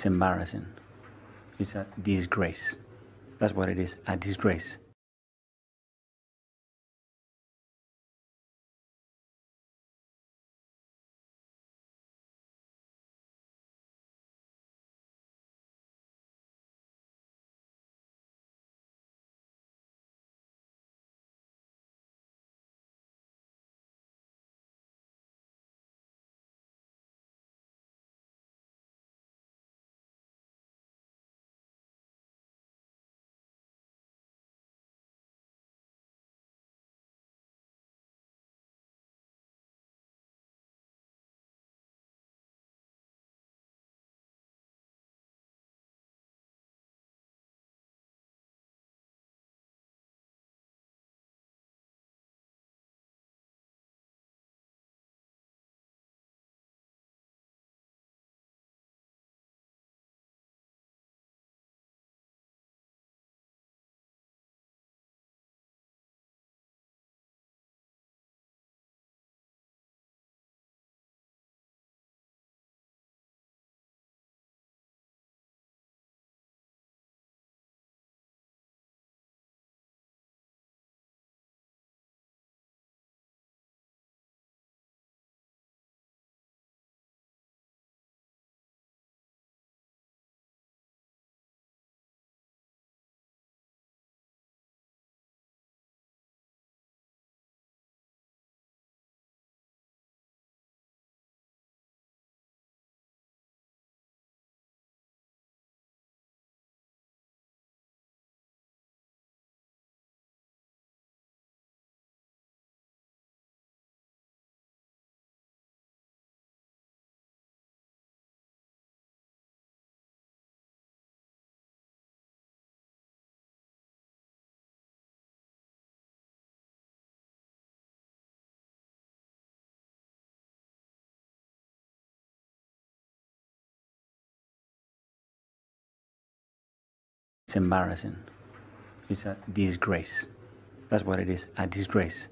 It's embarrassing. It's a disgrace. That's what it is, a disgrace. It's embarrassing. It's a disgrace. That's what it is, a disgrace.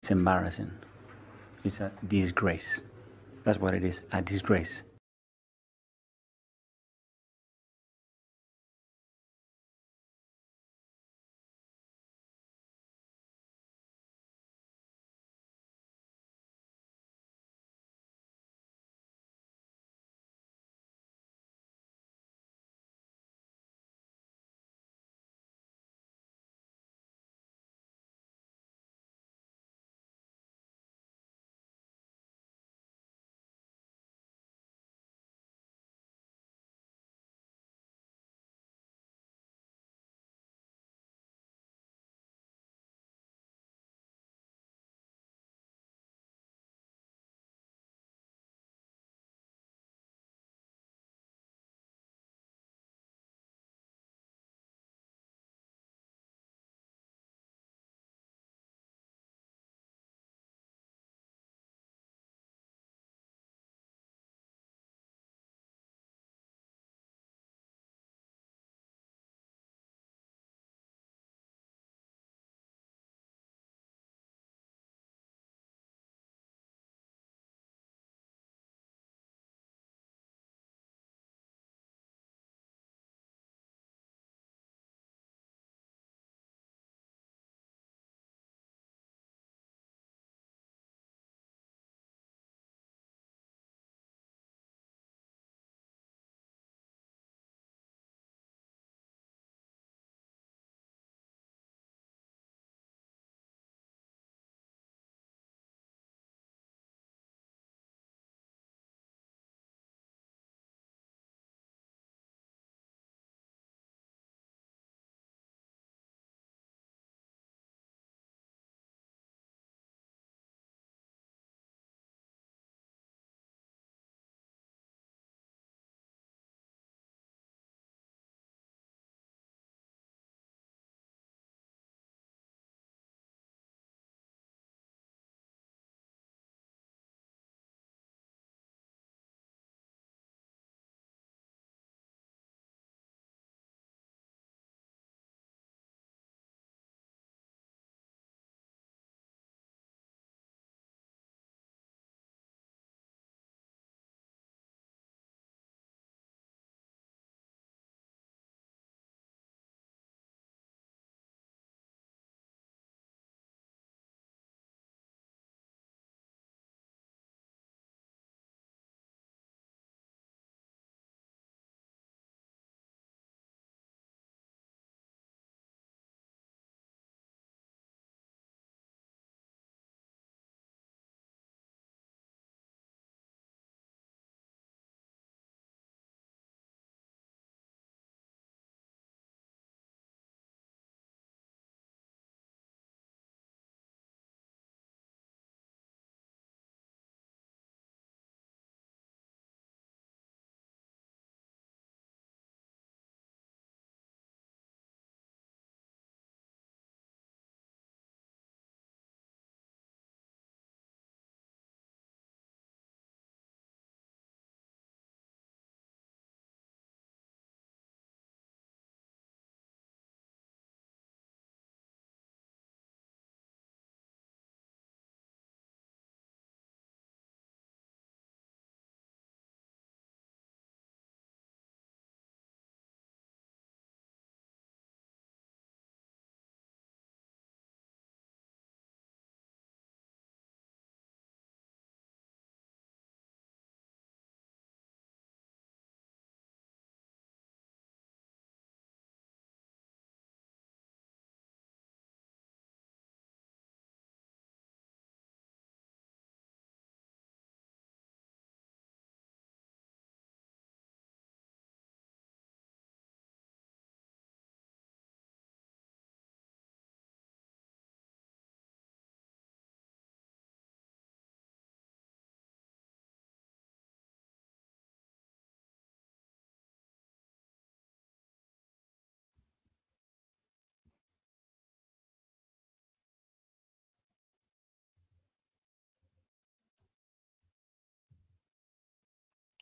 It's embarrassing. It's a disgrace. That's what it is, a disgrace.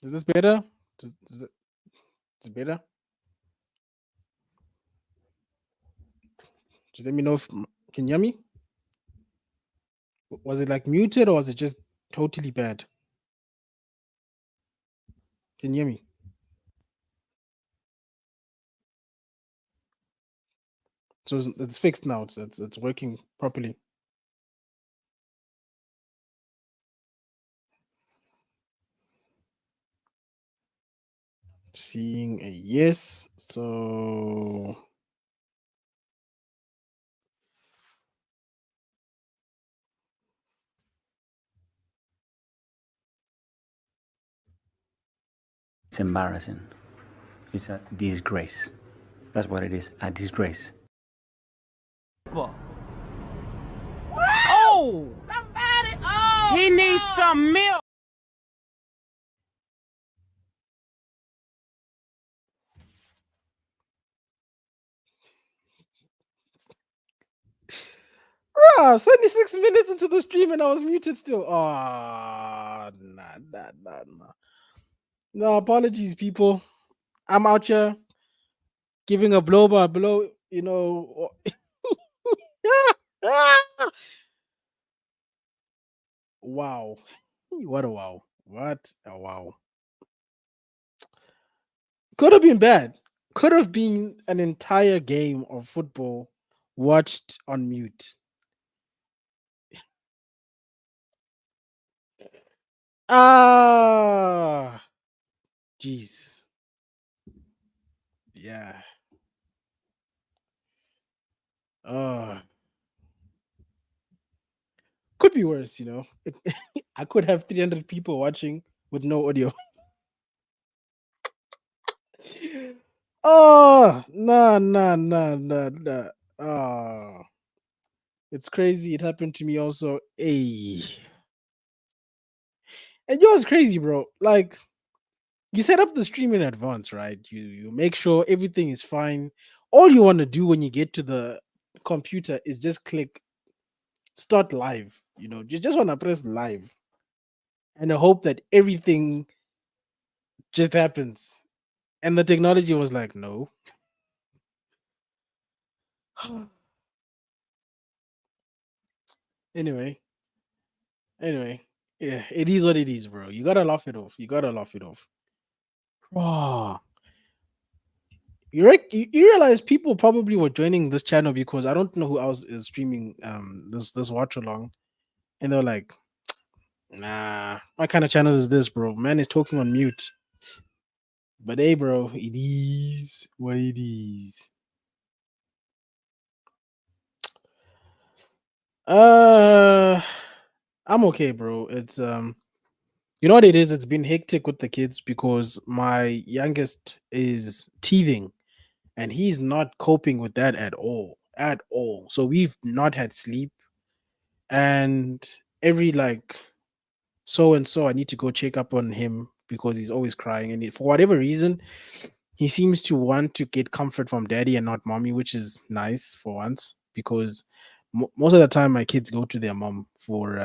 Is this better? Is it better? Just let me know if can you hear me? Was it like muted or was it just totally bad? Can you hear me? So it's fixed now. It's working properly. Seeing a yes. So It's embarrassing. It's a disgrace. That's what it is, a disgrace. Oh! Somebody! Oh! He needs some milk. Bruh, 76 minutes into the stream and I was muted still. Oh, nah. No, apologies, people. I'm out here giving a blow by blow, you know. Wow. What a wow. What a wow. Could have been bad. Could have been an entire game of football watched on mute. Ah, jeez. Yeah. Uh, could be worse, you know. I could have 300 people watching with no audio. Oh, no. Oh, it's crazy. It happened to me also. Hey. And yours crazy, bro. Like, you set up the stream in advance, right? You make sure everything is fine. All you want to do when you get to the computer is just click start live. You know, you just want to press live and hope that everything just happens. And the technology was like, no. anyway, anyway, yeah, it is what it is, bro. You gotta laugh it off. You gotta laugh it off. Oh, you realize people probably were joining this channel because I don't know who else is streaming this watch along, and they're like, nah, what kind of channel is this, bro? Man is talking on mute. But hey, bro, it is what it is. Uh, I'm okay, bro. It's you know what it is? It's been hectic with the kids because my youngest is teething and he's not coping with that at all. At all. So we've not had sleep and every like so and so I need to go check up on him because he's always crying and for whatever reason he seems to want to get comfort from daddy and not mommy, which is nice for once because most of the time my kids go to their mom for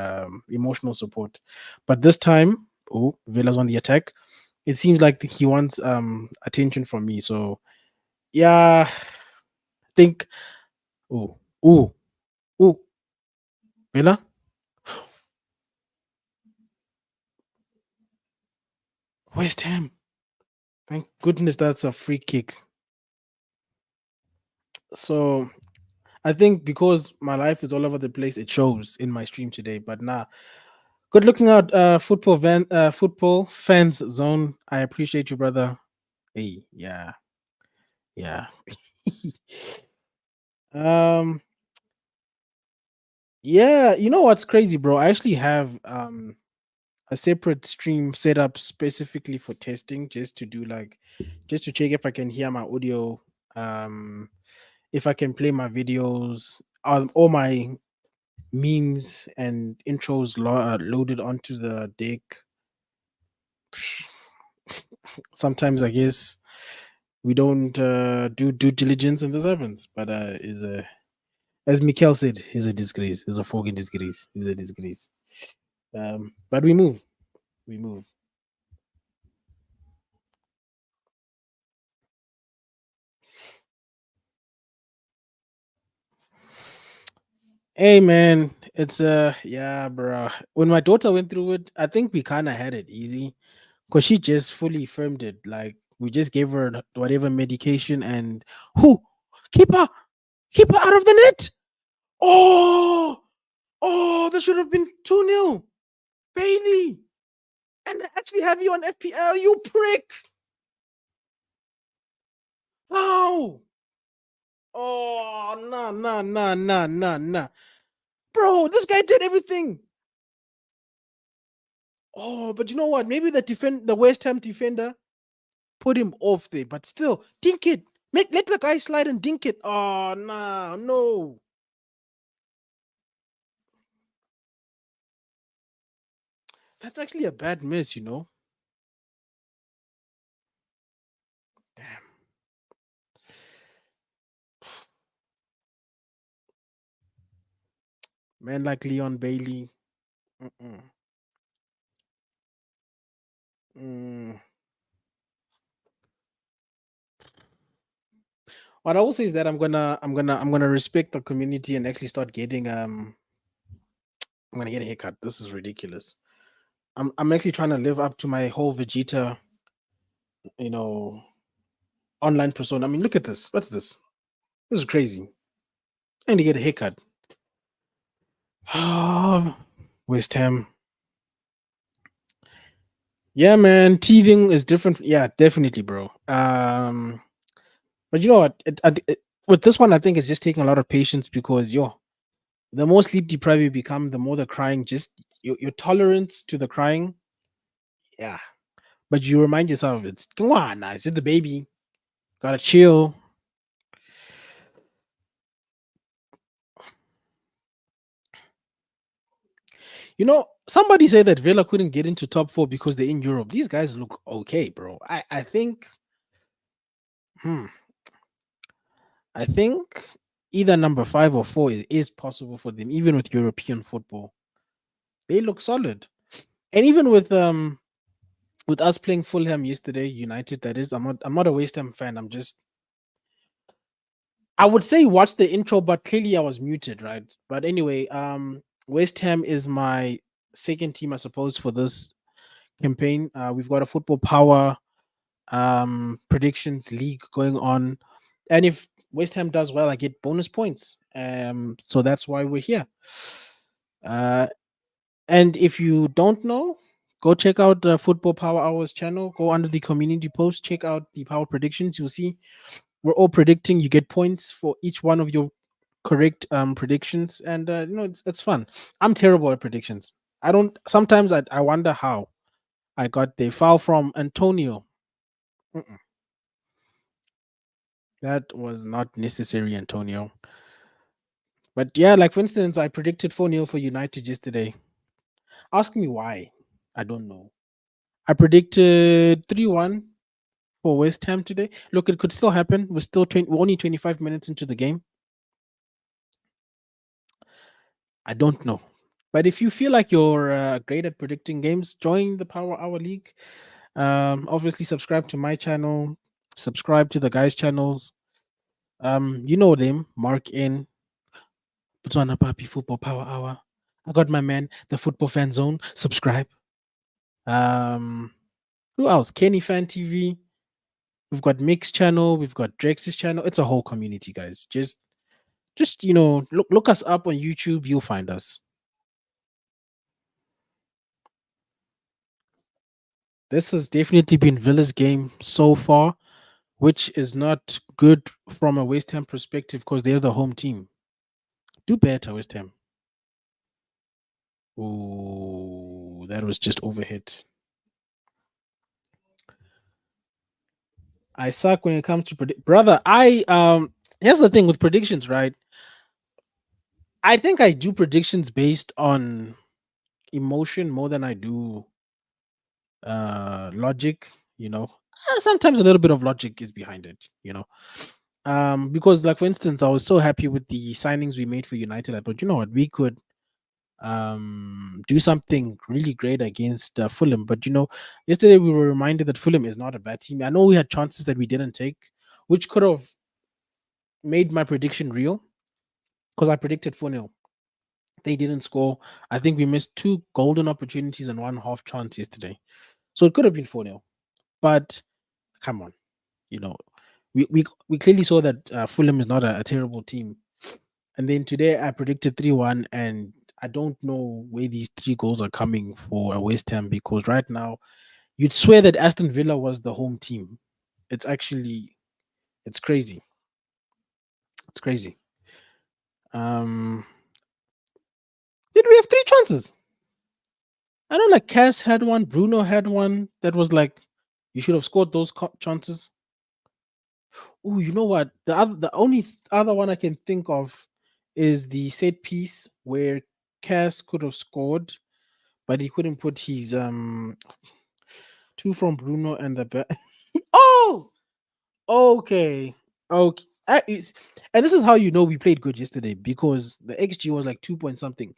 emotional support. But this time, oh, Villa's on the attack. It seems like he wants attention from me. So yeah, I think oh oh oh Villa, West Ham. Thank goodness that's a free kick. So I think because my life is all over the place, it shows in my stream today. But nah, good looking out, football fans zone. I appreciate you, brother. Hey, yeah. um, yeah. You know what's crazy, bro? I actually have a separate stream set up specifically for testing, just to do like, just to check if I can hear my audio, um, if I can play my videos, all my memes and intros loaded onto the deck. Sometimes I guess we don't do due diligence and this happens. But is a as Mikel said, he's a disgrace. He's a fucking disgrace. He's a disgrace. But we move. We move. Hey man, It's yeah, bro. When my daughter went through it, I think we kind of had it easy because she just fully firmed it. Like we just gave her whatever medication and who keep her keep her out of the net. Oh, oh, that should have been 2-0. Bailey. And I actually have you on FPL, you prick. How? Oh, nah, nah, nah, nah, nah, nah. Bro, this guy did everything. Oh, but you know what? Maybe the West Ham defender put him off there, but still, dink it. Let the guy slide and dink it. Oh, nah, no. That's actually a bad miss, you know. Damn. Man like Leon Bailey. Mm-mm. Mm. What I will say is that I'm gonna respect the community and actually start getting I'm gonna get a haircut. This is ridiculous. I'm actually trying to live up to my whole Vegeta, you know, online persona. I mean, look at this. What's this? This is crazy. I need to get a haircut. West Ham. Yeah, man. Teething is different. Yeah, definitely, bro. But you know what? With this one, I think it's just taking a lot of patience because the more sleep deprived you become, the more the crying. Just your tolerance to the crying. Yeah, but you remind yourself, it's come on, nah, it's just the baby. Gotta chill. You know, somebody said that Villa couldn't get into top four because they're in Europe. These guys look okay, bro. I think, hmm, I think either number 5 or 4 is possible for them, even with European football. They look solid, and even with us playing Fulham yesterday, United. That is, I'm not a West Ham fan. I would say watch the intro, but clearly I was muted, right? But anyway, West Ham is my second team, I suppose, for this campaign. We've got a football power predictions league going on, and if West Ham does well, I get bonus points. So that's why we're here. Uh, and if you don't know, go check out the Football Power Hours channel. Go under the community post, check out the power predictions. You'll see we're all predicting. You get points for each one of your correct predictions, and it's fun. I'm terrible at predictions. I don't. Sometimes I wonder how I got the foul from Antonio. Mm-mm. That was not necessary, Antonio. But yeah, like for instance, I predicted 4-0 for United yesterday. Ask me why. I don't know. I predicted 3-1 for West Ham today. Look, it could still happen. We're only 25 minutes into the game. I don't know. But if you feel like you're great at predicting games, join the Power Hour League. Obviously, subscribe to my channel, subscribe to the guys' channels. You know them, Mark in Botswana Papi Football Power Hour. I got my man, the Football Fan Zone. Subscribe. Um, who else? Kenny Fan TV. We've got Mix channel. We've got Drex's channel. It's a whole community, guys. Just look us up on YouTube. You'll find us. This has definitely been Villa's game so far, which is not good from a West Ham perspective because they're the home team. Do better, West Ham. Oh, that was just overhit. I suck when it comes to brother. Here's the thing with predictions, right? I think I do predictions based on emotion more than I do logic, you know. Sometimes a little bit of logic is behind it, you know. Because like for instance, I was so happy with the signings we made for United. I thought, you know what, we could do something really great against Fulham. But yesterday we were reminded that Fulham is not a bad team. I know we had chances that we didn't take, which could have made my prediction real because I predicted 4-0. They didn't score. I think we missed 2 golden opportunities and 1 half chance yesterday. So it could have been 4-0. But come on, you know, we clearly saw that Fulham is not a terrible team. And then today I predicted 3-1, and I don't know where these 3 goals are coming for West Ham, because right now you'd swear that Aston Villa was the home team. It's actually it's crazy. It's crazy. Um did we have 3 chances? I know, like Cass had one, Bruno had one that was like you should have scored those chances. Oh, you know what? The only other one I can think of is the set piece where Cass could have scored, but he couldn't put his 2 from Bruno and the back. Oh, okay, okay. And this is how you know we played good yesterday, because the XG was like 2 point something.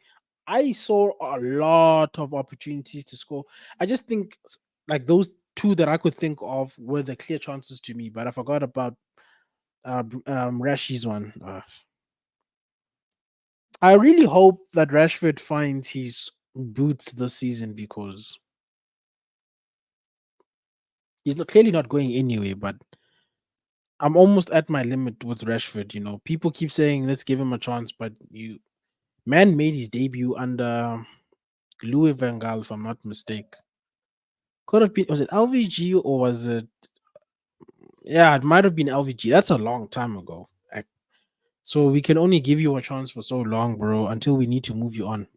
I saw a lot of opportunities to score. I just think like those 2 that I could think of were the clear chances to me, but I forgot about Rashi's one. I really hope that Rashford finds his boots this season, because he's clearly not going anywhere. But I'm almost at my limit with Rashford. You know, people keep saying let's give him a chance, but man made his debut under Louis van Gaal, if I'm not mistaken. Could have been, was it LVG or was it? Yeah, it might have been LVG. That's a long time ago. So we can only give you a chance for so long, bro, until we need to move you on,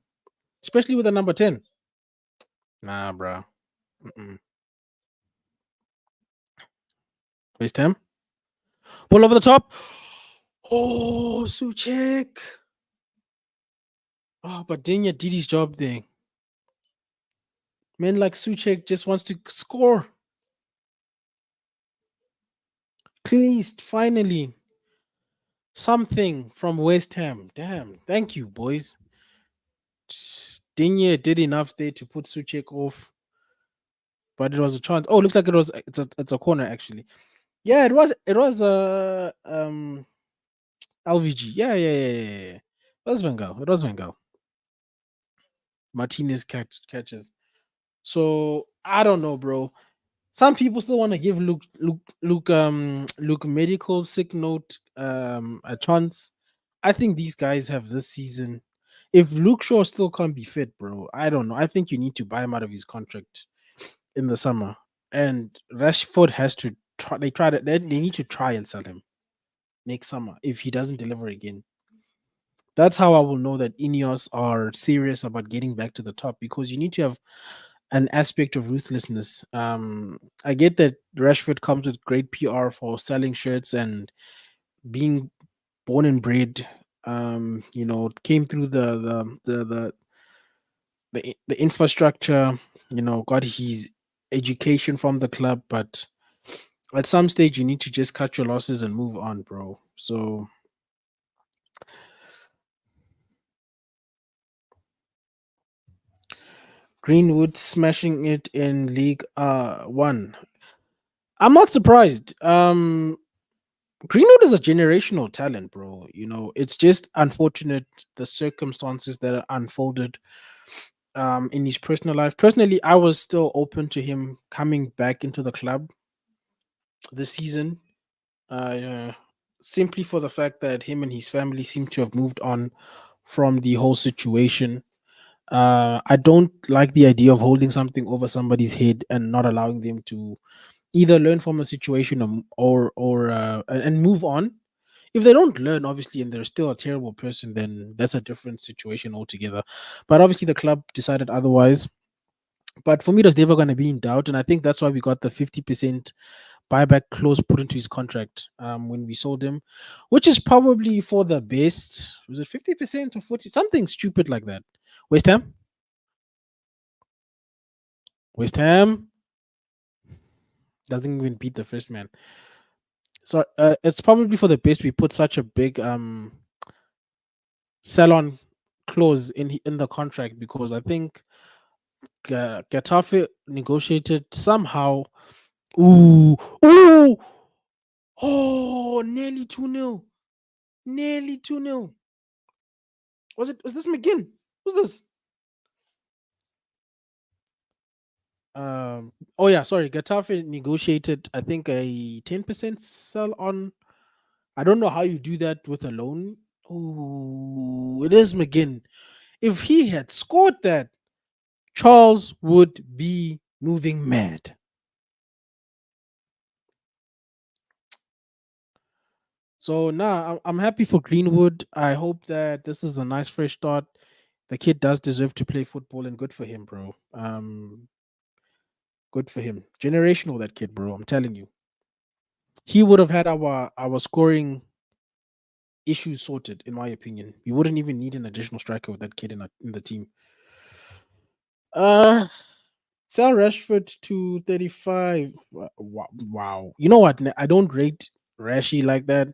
especially with the number 10. Nah, bro. Mm-mm. West Ham. Ball over the top. Oh, Suchek. Oh, but Dinya did his job there. Man like Suchek just wants to score. Please, finally. Something from West Ham. Damn. Thank you, boys. Dinya did enough there to put Suchek off. But it was a chance. Oh, looks like it's a corner actually. Yeah, it was LVG. Yeah. It was Van Gaal. It was Van Gaal. Martinez catches. So I don't know, bro. Some people still want to give Luke medical sick note a chance. I think these guys have this season. If Luke Shaw still can't be fit, bro, I don't know. I think you need to buy him out of his contract in the summer. And Rashford has to try. They need to try and sell him next summer if he doesn't deliver again. That's how I will know that Ineos are serious about getting back to the top, because you need to have an aspect of ruthlessness. I get that Rashford comes with great PR for selling shirts and being born and bred. Came through the infrastructure. Got his education from the club, but at some stage you need to just cut your losses and move on, bro. So Greenwood smashing it in League One. I'm not surprised. Greenwood is a generational talent, bro. It's just unfortunate the circumstances that are unfolded in his personal life. Personally, I was still open to him coming back into the club this season, uh, simply for the fact that him and his family seem to have moved on from the whole situation. I don't like the idea of holding something over somebody's head and not allowing them to either learn from a situation or and move on. If they don't learn, obviously, and they're still a terrible person, then that's a different situation altogether. But obviously, the club decided otherwise. But for me, it was never going to be in doubt, and I think that's why we got the 50% buyback clause put into his contract when we sold him, which is probably for the best. Was it 50% or 40? Something stupid like that. West Ham. West Ham doesn't even beat the first man. So it's probably for the best we put such a big sell-on clause in the contract, because I think Getafe negotiated somehow. Ooh, ooh, oh, nearly 2-0. Nearly 2-0. Was this McGinn? Who's this? Oh yeah, sorry. Getafe negotiated, I think, a 10% sell on. I don't know how you do that with a loan. Oh, it is McGinn. If he had scored that, Charles would be moving mad. So now I'm happy for Greenwood. I hope that this is a nice fresh start. The kid does deserve to play football, and good for him, bro. Good for him. Generational, that kid, bro. I'm telling you, he would have had our scoring issues sorted, in my opinion. We wouldn't even need an additional striker with that kid in the team. Uh, Sell Rashford to 35. Wow. You know what? I don't rate Rashi like that.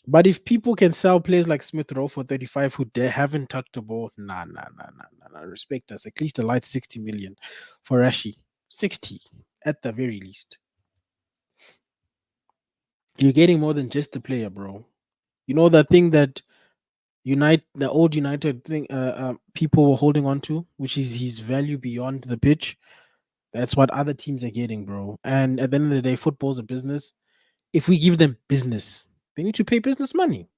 But if people can sell players like Smith Rowe for 35 who haven't touched the ball, nah. Respect us. At least a light 60 million for Rashi. 60 at the very least. You're getting more than just a player, bro. You know that thing that the old United thing, people were holding on to, which is his value beyond the pitch. That's what other teams are getting, bro. And at the end of the day, football's a business. If we give them business, they need to pay business money.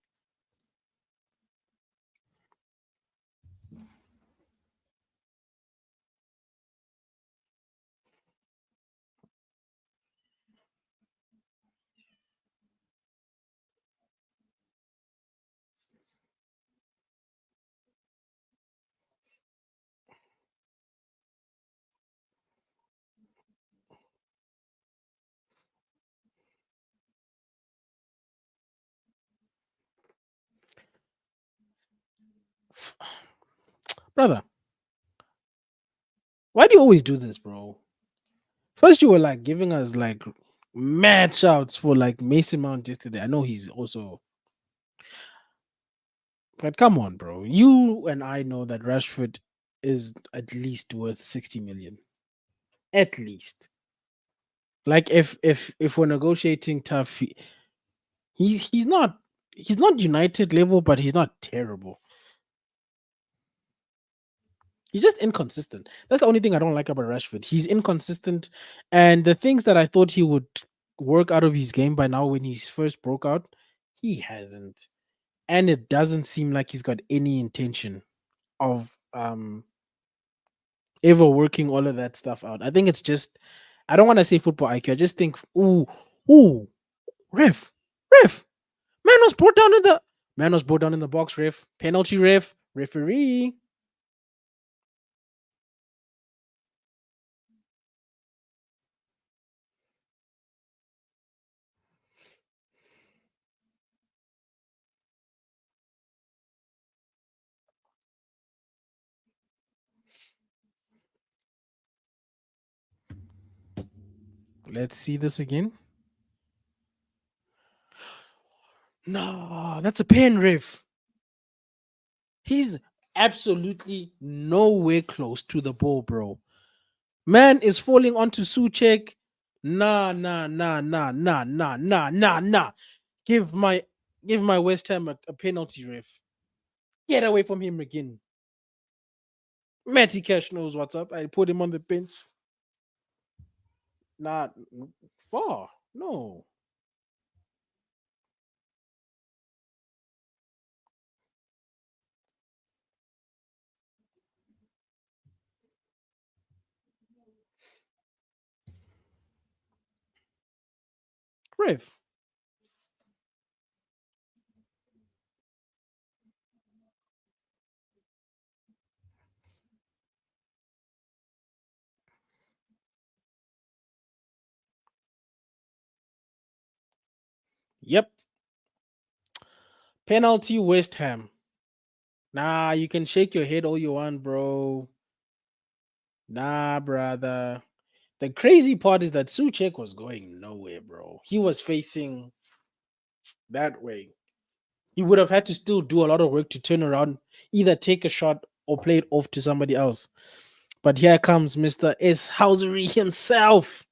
Brother, why do you always do this, bro? First, you were like giving us like mad shouts for like Mason Mount yesterday. I know he's also, but come on, bro. You and I know that Rashford is at least worth 60 million. At least. Like if we're negotiating tough, he's not United level, but he's not terrible. He's just inconsistent. That's the only thing I don't like about Rashford. He's inconsistent, and the things that I thought he would work out of his game by now when he first broke out, he hasn't. And it doesn't seem like he's got any intention of ever working all of that stuff out. I think it's just, I don't want to say football IQ. I just think, ooh, ref, ref, man was brought down in the box. Ref, penalty, ref, referee. Let's see this again. No, that's a pen, ref. He's absolutely nowhere close to the ball, bro. Man is falling onto Suchek. Nah. Give my West Ham a penalty, ref. Get away from him again. Matty Cash knows what's up. I put him on the bench. Not far. No. Ref. Yep. Penalty West Ham. Nah, you can shake your head all you want, bro. Nah, brother. The crazy part is that Suchek was going nowhere, bro. He was facing that way. He would have had to still do a lot of work to turn around, either take a shot or play it off to somebody else. But here comes Mr. S. Housery himself.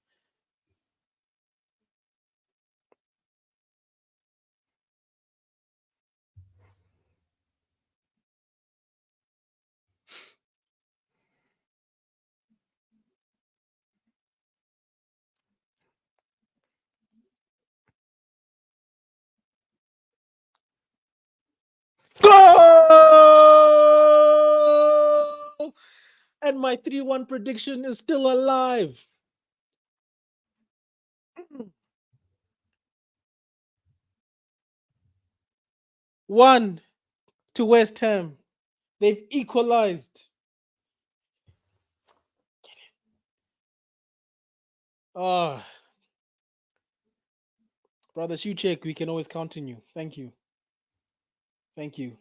still, and my 3-1 prediction is still alive. One to West Ham. They've equalized. Ah, brother Shuchek, we can always count on you. Thank you. Thank you.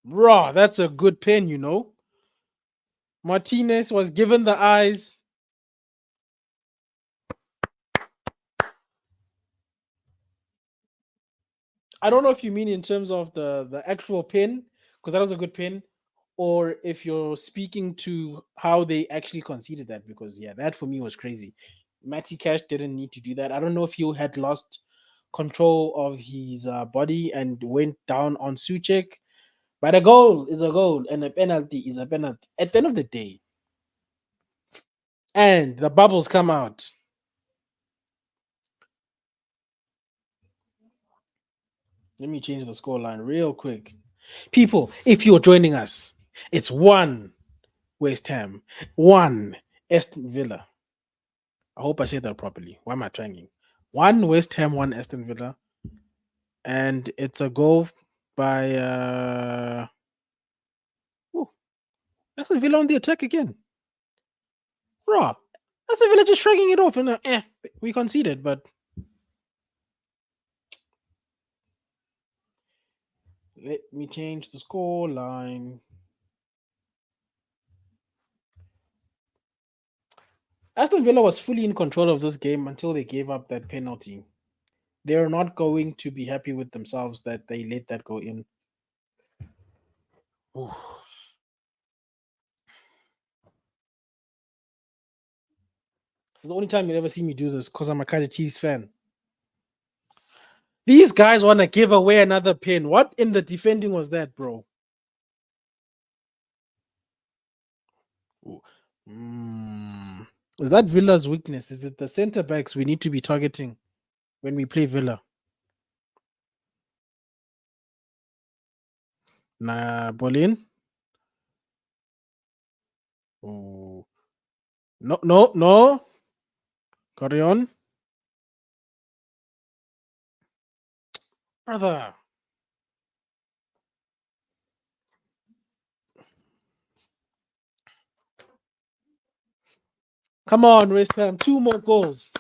Raw, that's a good pin, you know. Martinez was given the eyes. I don't know if you mean in terms of the actual pin, because that was a good pin, or if you're speaking to how they actually conceded that, because yeah, that for me was crazy. Matty Cash didn't need to do that. I don't know if he had lost control of his body and went down on Suchek, but a goal is a goal and a penalty is a penalty at the end of the day. And the bubbles come out. Let me change the scoreline real quick. People, if you're joining us, it's 1 West Ham, 1 Aston Villa. I hope I said that properly. Why am I trying? 1 West Ham, 1 Aston Villa. And it's a goal by oh, Aston Villa on the attack again. Raw. Aston Villa just shrugging it off and we conceded, but let me change the score line. Aston Villa was fully in control of this game until they gave up that penalty. They're not going to be happy with themselves that they let that go in. Ooh. It's the only time you'll ever see me do this because I'm a Kaiser Chiefs fan. These guys want to give away another pin. What in the defending was that, bro? Is that Villa's weakness? Is it the center backs we need to be targeting when we play Villa? Nah, Bolin. Oh, no. Carry on, brother. Come on, West Ham. 2 more goals.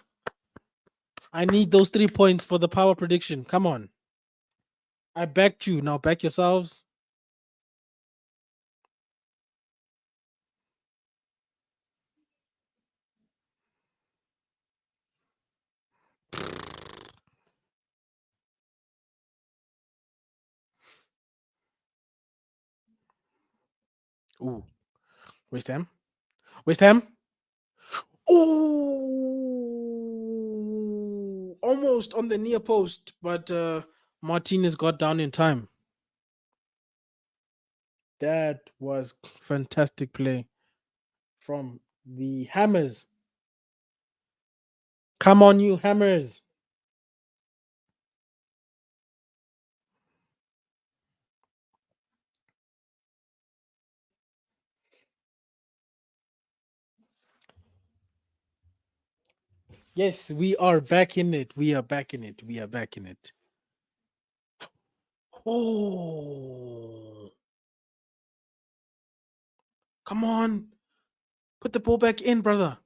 I need those 3 points for the power prediction. Come on. I backed you. Now back yourselves. Ooh. West Ham. West Ham. Oh, almost on the near post, but Martinez got down in time. That was fantastic play from the Hammers. Come on, you Hammers. Yes, we are back in it. We are back in it. We are back in it. Oh, come on. Put the ball back in, brother.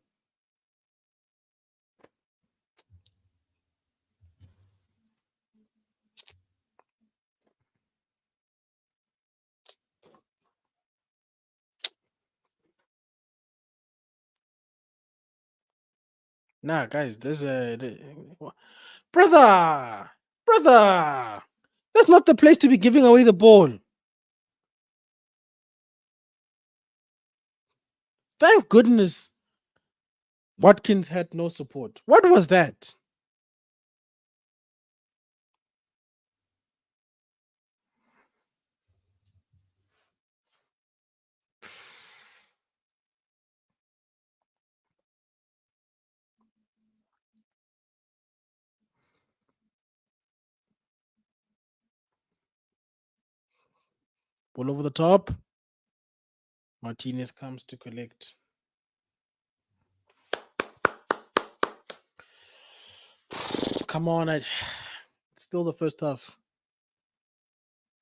Nah, guys, there's a brother. That's not the place to be giving away the ball. Thank goodness Watkins had no support. What was that? Ball over the top. Martinez comes to collect. Come on, it's still the first half.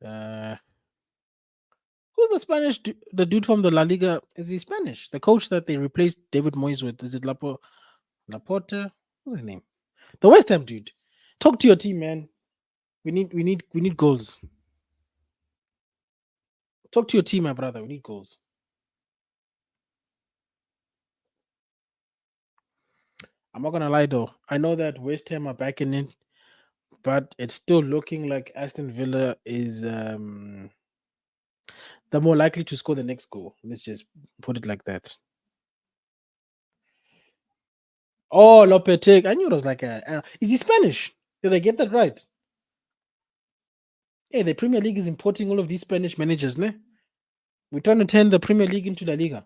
Who's the Spanish? The dude from the La Liga? Is he Spanish? The coach that they replaced David Moyes with? Is it Laporte? What's his name? The West Ham dude. Talk to your team, man. We need goals. Talk to your team, my brother. We need goals. I'm not gonna lie though. I know that West Ham are backing in, but it's still looking like Aston Villa is the more likely to score the next goal. Let's just put it like that. Oh, Lopetegui. I knew it was like is he Spanish? Did I get that right? Hey, the Premier League is importing all of these Spanish managers, ne? We're trying to turn the Premier League into La Liga.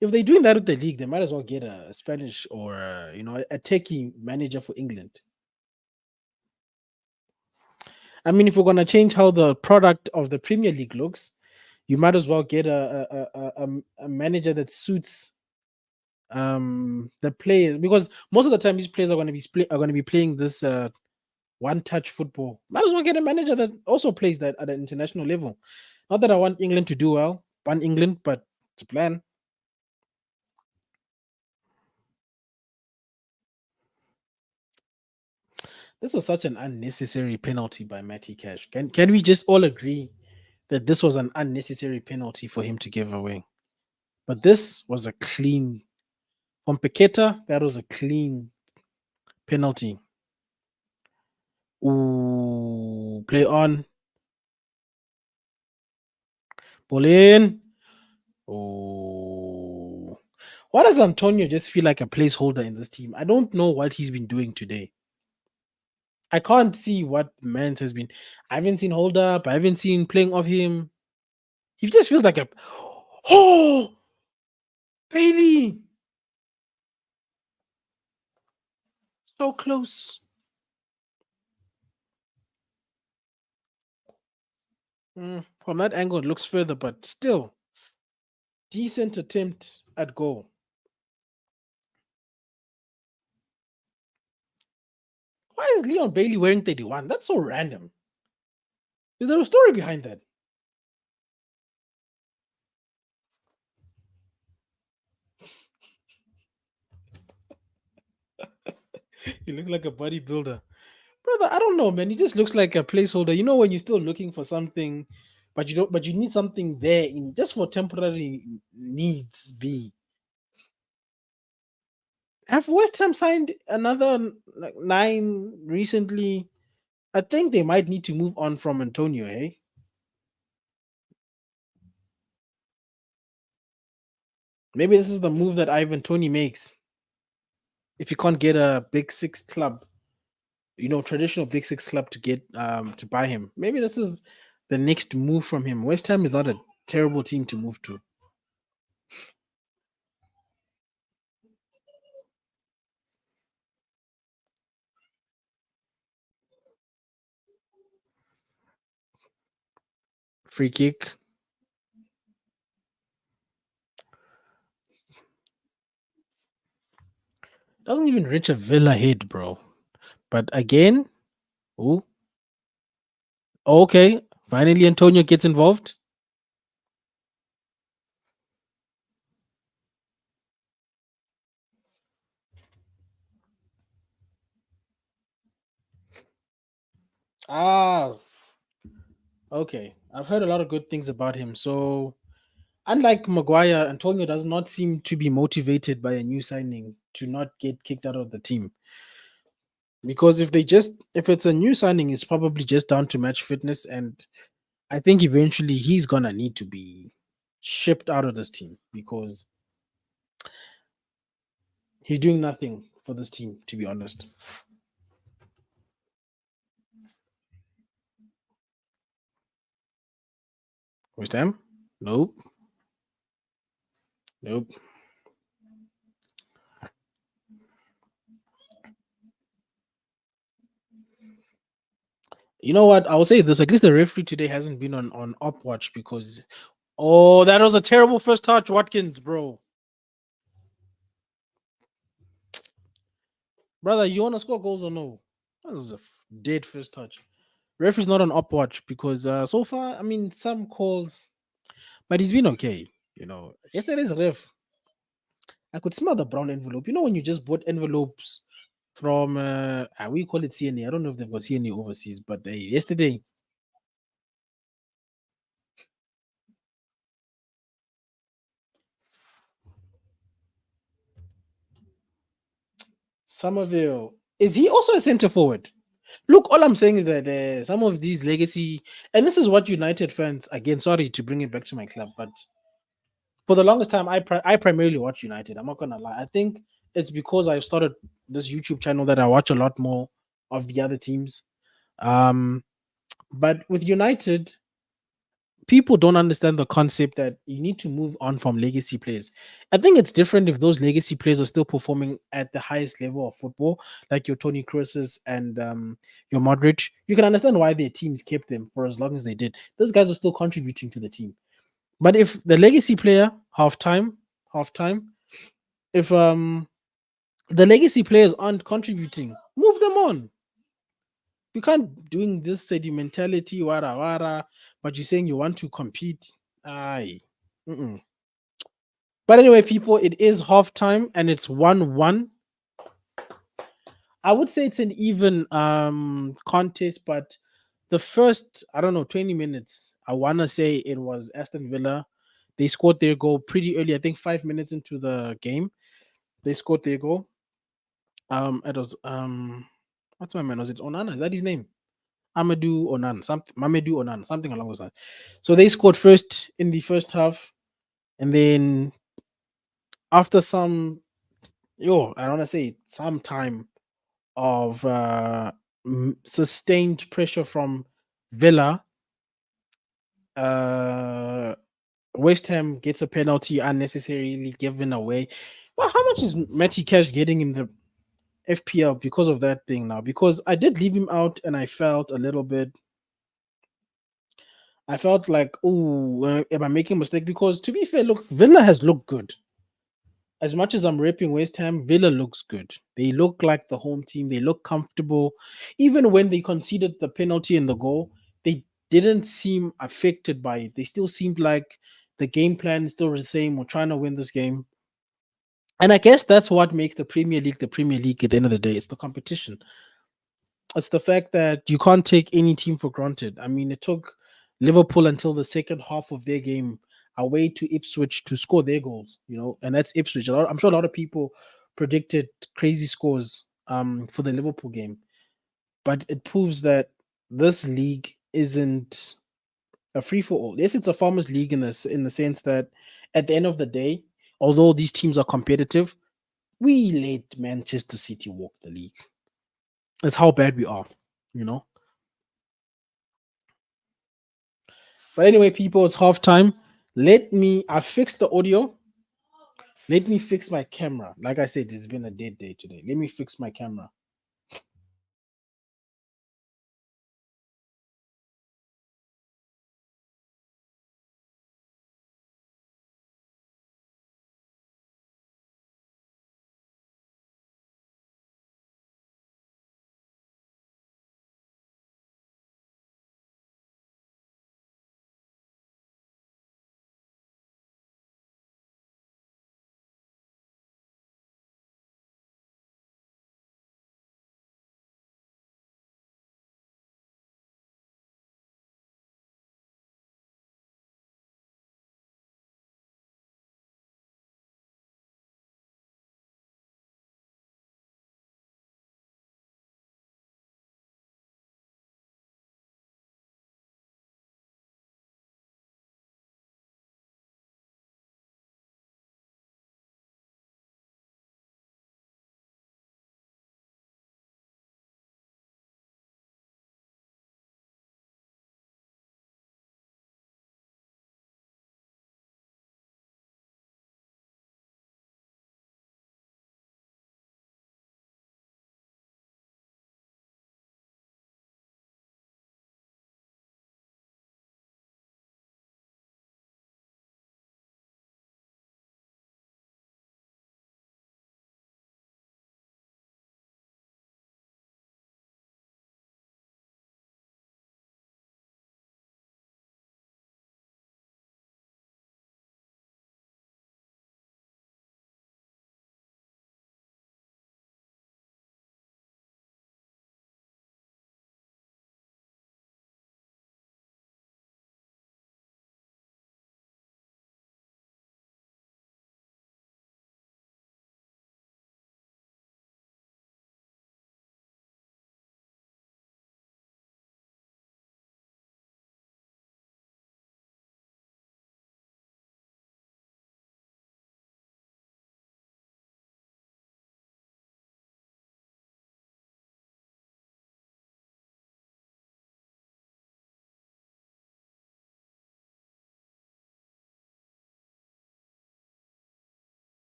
If they're doing that with the league, they might as well get a Spanish or a techie manager for England. I mean, if we're gonna change how the product of the Premier League looks, you might as well get a manager that suits the players, because most of the time these players are going to be playing this one touch football. Might as well get a manager that also plays that at an international level. Not that I want England to do well, ban England, but it's a plan. This was such an unnecessary penalty by Matty Cash. Can we just all agree that this was an unnecessary penalty for him to give away? But this was a clean from Paqueta. That was a clean penalty. Ooh, play on. Ball in. Oh, why does Antonio just feel like a placeholder in this team? I don't know what he's been doing today. I can't see what Mance has been. I haven't seen hold up. I haven't seen playing off him. He just feels like a baby. So close. From that angle, it looks further, but still decent attempt at goal. Why is Leon Bailey wearing 31? That's so random. Is there a story behind that? He looks like a bodybuilder. Brother, I don't know, man. He just looks like a placeholder. You know, when you're still looking for something, but you need something there in just for temporary needs be. Have West Ham signed another like 9 recently? I think they might need to move on from Antonio, eh? Maybe this is the move that Ivan Toney makes. If you can't get a big six club, traditional big six club to get to buy him, maybe this is the next move from him. West Ham is not a terrible team to move to. Free kick. Doesn't even reach a Villa head, bro. But again, oh, okay. Finally, Antonio gets involved. Ah, okay. I've heard a lot of good things about him. So, unlike Maguire, Antonio does not seem to be motivated by a new signing to not get kicked out of the team. Because if it's a new signing, it's probably just down to match fitness, and I think eventually he's gonna need to be shipped out of this team because he's doing nothing for this team, to be honest. West Ham? Nope. Nope. You know what? I will say this. At least the referee today hasn't been on op watch because oh, that was a terrible first touch, Watkins, bro. Brother, you want to score goals or no? That was a dead first touch. Referee's not on up watch because so far, I mean, some calls, but he's been okay. You know, yesterday's ref, I could smell the brown envelope. You know, when you just bought envelopes from, we call it CNA. I don't know if they've got CNA overseas, but yesterday, Somerville, is he also a center forward? Look, all I'm saying is that some of these legacy, and this is what United fans, again, sorry to bring it back to my club, but for the longest time, I primarily watch United. I'm not gonna lie. I think it's because I started this YouTube channel that I watch a lot more of the other teams. Um, but with United, people don't understand the concept that you need to move on from legacy players. I think it's different if those legacy players are still performing at the highest level of football, like your Tony Kroos's and your Modric. You can understand why their teams kept them for as long as they did. Those guys are still contributing to the team. But if the legacy player half time, if the legacy players aren't contributing, move them on. You can't doing this sedimentality, wara wara, but you're saying you want to compete. Aye. Mm-mm. But anyway, people, it is half time and it's 1-1. I would say it's an even contest, but the first, I don't know, 20 minutes, I wanna say it was Aston Villa. They scored their goal pretty early, I think 5 minutes into the game. They scored their goal. It was what's my man? Was it Onana? Is that his name? Amadou Onan, something Mamadou Onan, something along those lines. So they scored first in the first half, and then after some I want to say some time of sustained pressure from Villa, uh West Ham gets a penalty unnecessarily given away. Well, how much is Matty Cash getting in the FPL because of that thing now? Because I did leave him out and I felt a little bit. I felt like, oh, am I making a mistake? Because to be fair, look, Villa has looked good. As much as I'm ripping West Ham, Villa looks good. They look like the home team. They look comfortable. Even when they conceded the penalty and the goal, they didn't seem affected by it. They still seemed like the game plan is still the same. We're trying to win this game. And I guess that's what makes the Premier League the Premier League at the end of the day. It's the competition. It's the fact that you can't take any team for granted. I mean, it took Liverpool until the second half of their game away to Ipswich to score their goals, and that's Ipswich. I'm sure a lot of people predicted crazy scores for the Liverpool game, but it proves that this league isn't a free for all. Yes, it's a farmers league in the sense that at the end of the day, although these teams are competitive, we let Manchester City walk the league. That's how bad we are. But anyway, people, it's half time. I fixed the audio. Let me fix my camera. Like I said, it's been a dead day today. Let me fix my camera.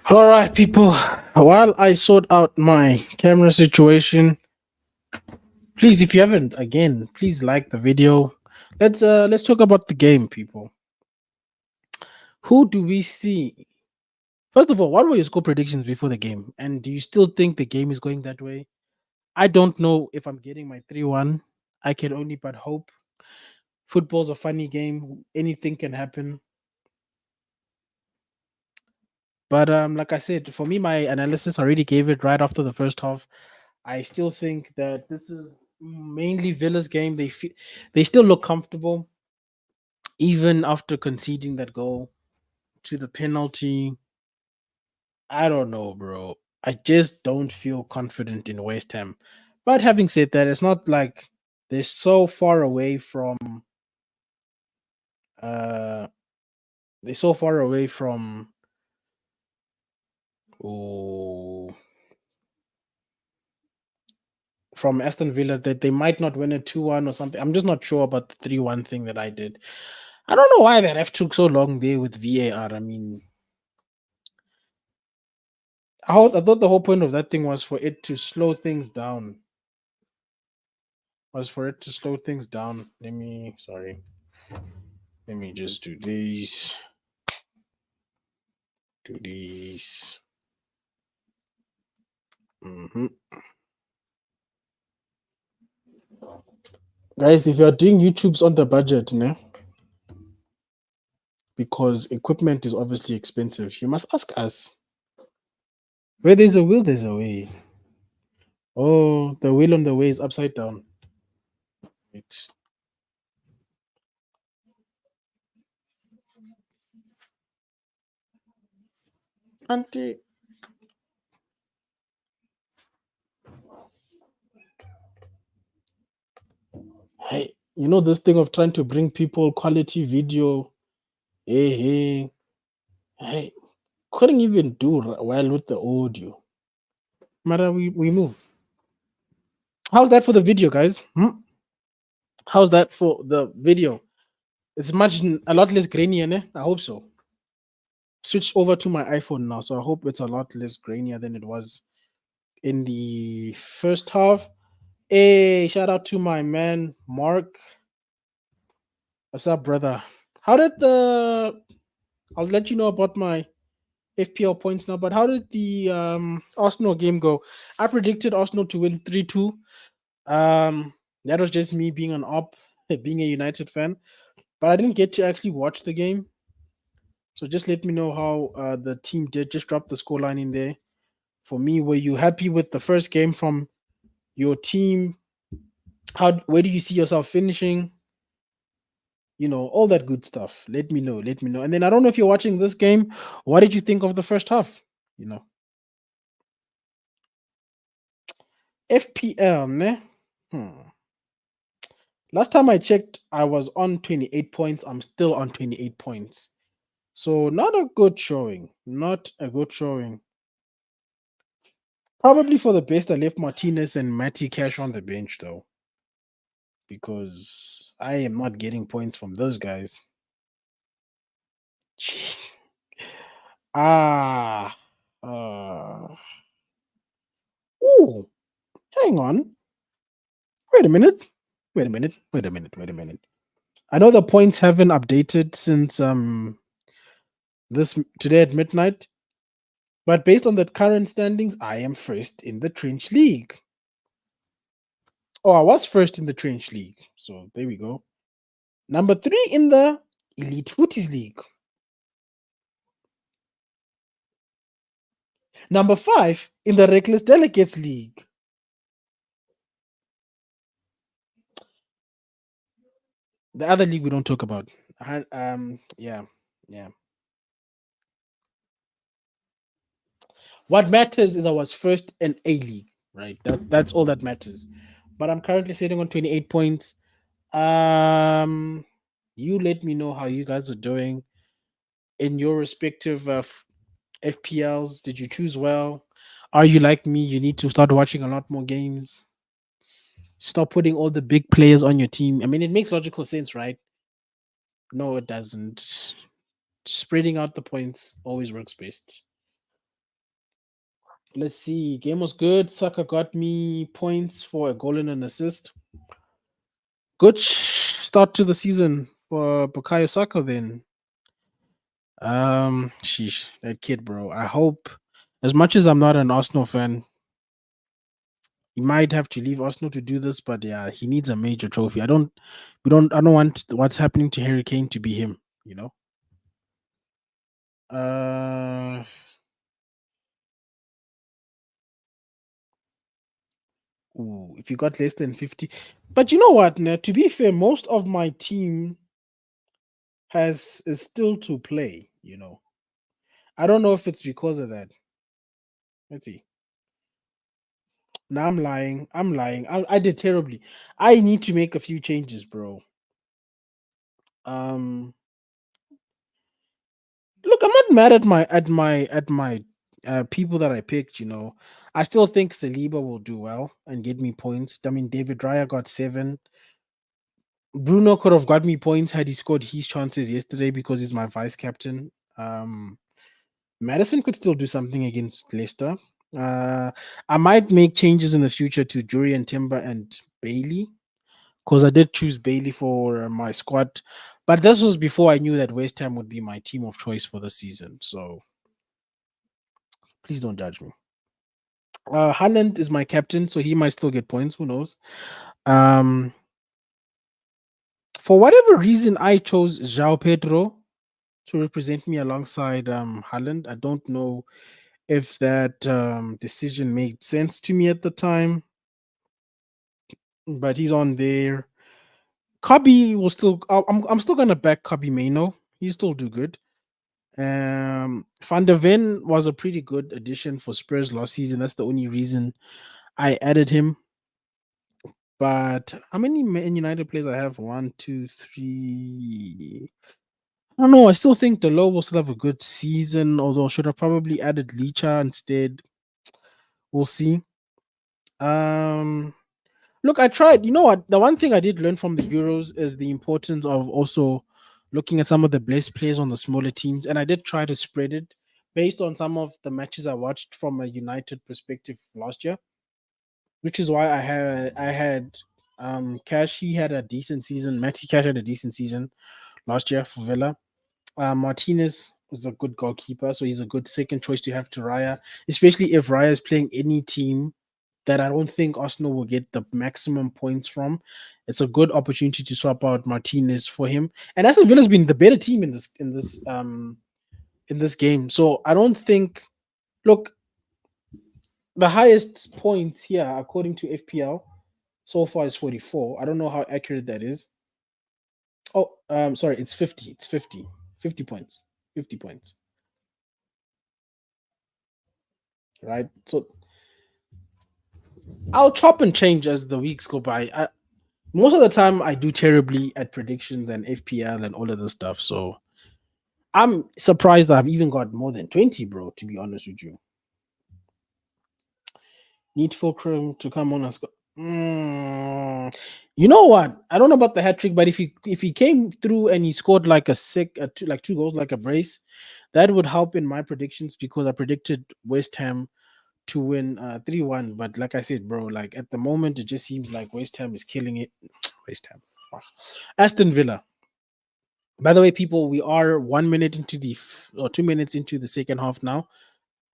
All right, people. While I sort out my camera situation, please, if you haven't, again, please like the video. Let's talk about the game, people. Who do we see? First of all, what were your score predictions before the game? And do you still think the game is going that way? I don't know if I'm getting my 3-1. I can only but hope. Football's a funny game. Anything can happen. But like I said, for me, my analysis already gave it right after the first half. I still think that this is mainly Villa's game. They still look comfortable, even after conceding that goal to the penalty. I don't know, bro. I just don't feel confident in West Ham. But having said that, it's not like they're so far away from uh they're so far away from oh, from Aston Villa that they might not win a 2-1 or something. I'm just not sure about the 3-1 thing that I did. I don't know why that F took so long there with VAR. I mean, I thought the whole point of that thing was for it to slow things down. Was for it to slow things down. Let me just do these. Do these. Guys, if you're doing YouTube's on the budget, né? Because equipment is obviously expensive, you must ask us. Where there's a will, there's a way. Oh, the wheel on the way is upside down. Wait. Auntie. Hey, you know this thing of trying to bring people quality video. Hey, couldn't even do well with the audio. Matter we move. How's that for the video, guys? How's that for the video? It's a lot less grainy, eh? I hope so. Switched over to my iPhone now, so I hope it's a lot less grainier than it was in the first half. Hey, shout out to my man Mark. What's up, brother? How did the I'll let you know about my FPL points now, but how did the Arsenal game go? I predicted Arsenal to win 3-2. That was just me being an op, being a United fan. But I didn't get to actually watch the game. So just let me know how the team did. Just drop the scoreline in there. For me, were you happy with the first game from your team? Where do you see yourself finishing? You know, all that good stuff. Let me know. And then I don't know if you're watching this game. What did you think of the first half? You know, FPL, ne? Last time I checked, I was on 28 points. I'm still on 28 points. So not a good showing. Not a good showing. Probably for the best, I left Martinez and Matty Cash on the bench though, because I am not getting points from those guys. Jeez. Ooh, hang on. Wait a minute. I know the points haven't updated since today at midnight, but based on the current standings, I am first in the Trench League. Oh, I was first in the Trench League, so there we go. Number 3 in the Elite Footies League. Number 5 in the Reckless Delegates League. The other league we don't talk about. Yeah. What matters is I was first in A league, right? That's all that matters. But I'm currently sitting on 28 points. You let me know how you guys are doing in your respective FPLs. Did you choose well? Are you like me? You need to start watching a lot more games. Stop putting all the big players on your team. I mean, it makes logical sense, right? No, it doesn't. spreading out the points always works best. Let's see. Game was good. Saka got me points for a goal and an assist. Good start to the season for Bukayo Saka then. Sheesh, that kid, bro. I hope, as much as I'm not an Arsenal fan, he might have to leave Arsenal to do this, but yeah, he needs a major trophy. I don't want what's happening to Harry Kane to be him, you know? If you got less than 50. But you know what, Ned? To be fair, most of my team is still to play, you know. I don't know if it's because of that. Let's see. No, I'm lying. I'm lying. I did terribly. I need to make a few changes, bro. Um, look, I'm not mad at my people that I picked. You know, I still think Saliba will do well and get me points. I mean, David Raya got 7. Bruno could have got me points had he scored his chances yesterday because he's my vice captain. Madison could still do something against Leicester. I might make changes in the future to Jurian Timber and Bailey because I did choose Bailey for my squad, but this was before I knew that West Ham would be my team of choice for the season. So please don't judge me. Haaland is my captain, so he might still get points. Who knows? For whatever reason, I chose João Pedro to represent me alongside Haaland. I don't know if that decision made sense to me at the time, but he's on there. Cubby will still. I'm still gonna back Cubby Mano. He still do good. Van der Ven was a pretty good addition for Spurs last season. That's the only reason I added him. But how many Man United players I have? 1, 2, 3. I don't know. I still think Delo will still have a good season, although I should have probably added Licha instead. We'll see. Look, I tried. You know what? The one thing I did learn from the Euros is the importance of also looking at some of the best players on the smaller teams, and I did try to spread it based on some of the matches I watched from a United perspective last year, which is why I had Cash. He had a decent season. Matty Cash had a decent season last year for Villa. Martinez was a good goalkeeper, so he's a good second choice to have to Raya, especially if Raya is playing any team that I don't think Arsenal will get the maximum points from. It's a good opportunity to swap out Martinez for him. And Aston Villa's been the better team in this game. So I don't think, look, the highest points here according to FPL so far is 44. I don't know how accurate that is. Oh, sorry, it's 50. It's 50. 50 points. 50 points. Right? So I'll chop and change as the weeks go by. Most of the time I do terribly at predictions and FPL and all of this stuff. So I'm surprised I've even got more than 20, bro, to be honest with you. Need Fulcrum to come on and score. You know what? I don't know about the hat trick, but if he came through and he scored like two goals like a brace, that would help in my predictions because I predicted West Ham to win 3-1. But like I said, bro, like at the moment, it just seems like West Ham is killing it. West Ham. Aston Villa. By the way, people, we are 1 minute into or 2 minutes into the second half now,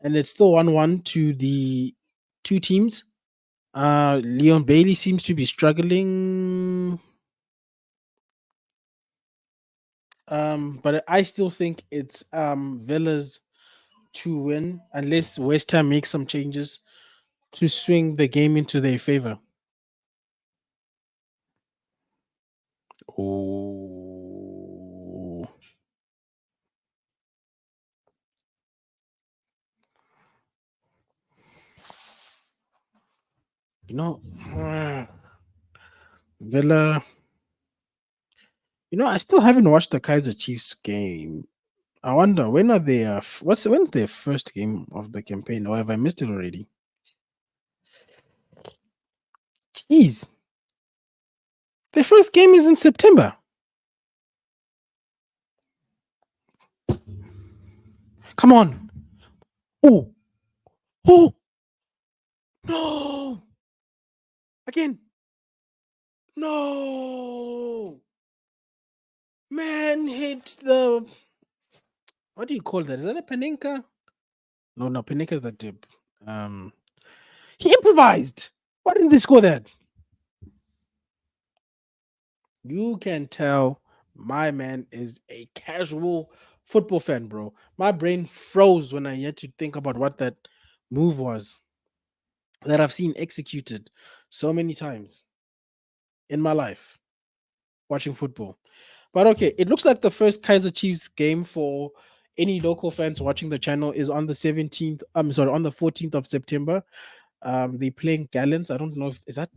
and it's still 1-1 to the two teams. Leon Bailey seems to be struggling. But I still think it's Villa's to win unless West Ham makes some changes to swing the game into their favor. Oh. You know, Villa. You know, I still haven't watched the Kaiser Chiefs game. I wonder when are they? When's their first game of the campaign? Or have I missed it already? Jeez, their first game is in September. Come on. Oh. Oh. No. Again. No. Man hit the. What do you call that? Is that a Panenka? No, Panenka is the dip. He improvised. Why didn't they score that? You can tell my man is a casual football fan, bro. My brain froze when I had to think about what that move was that I've seen executed so many times in my life watching football. But okay, it looks like the first Kaiser Chiefs game for any local fans watching the channel is on the 17th. I'm sorry, on the 14th of September. They playing Gallants. I don't know if is that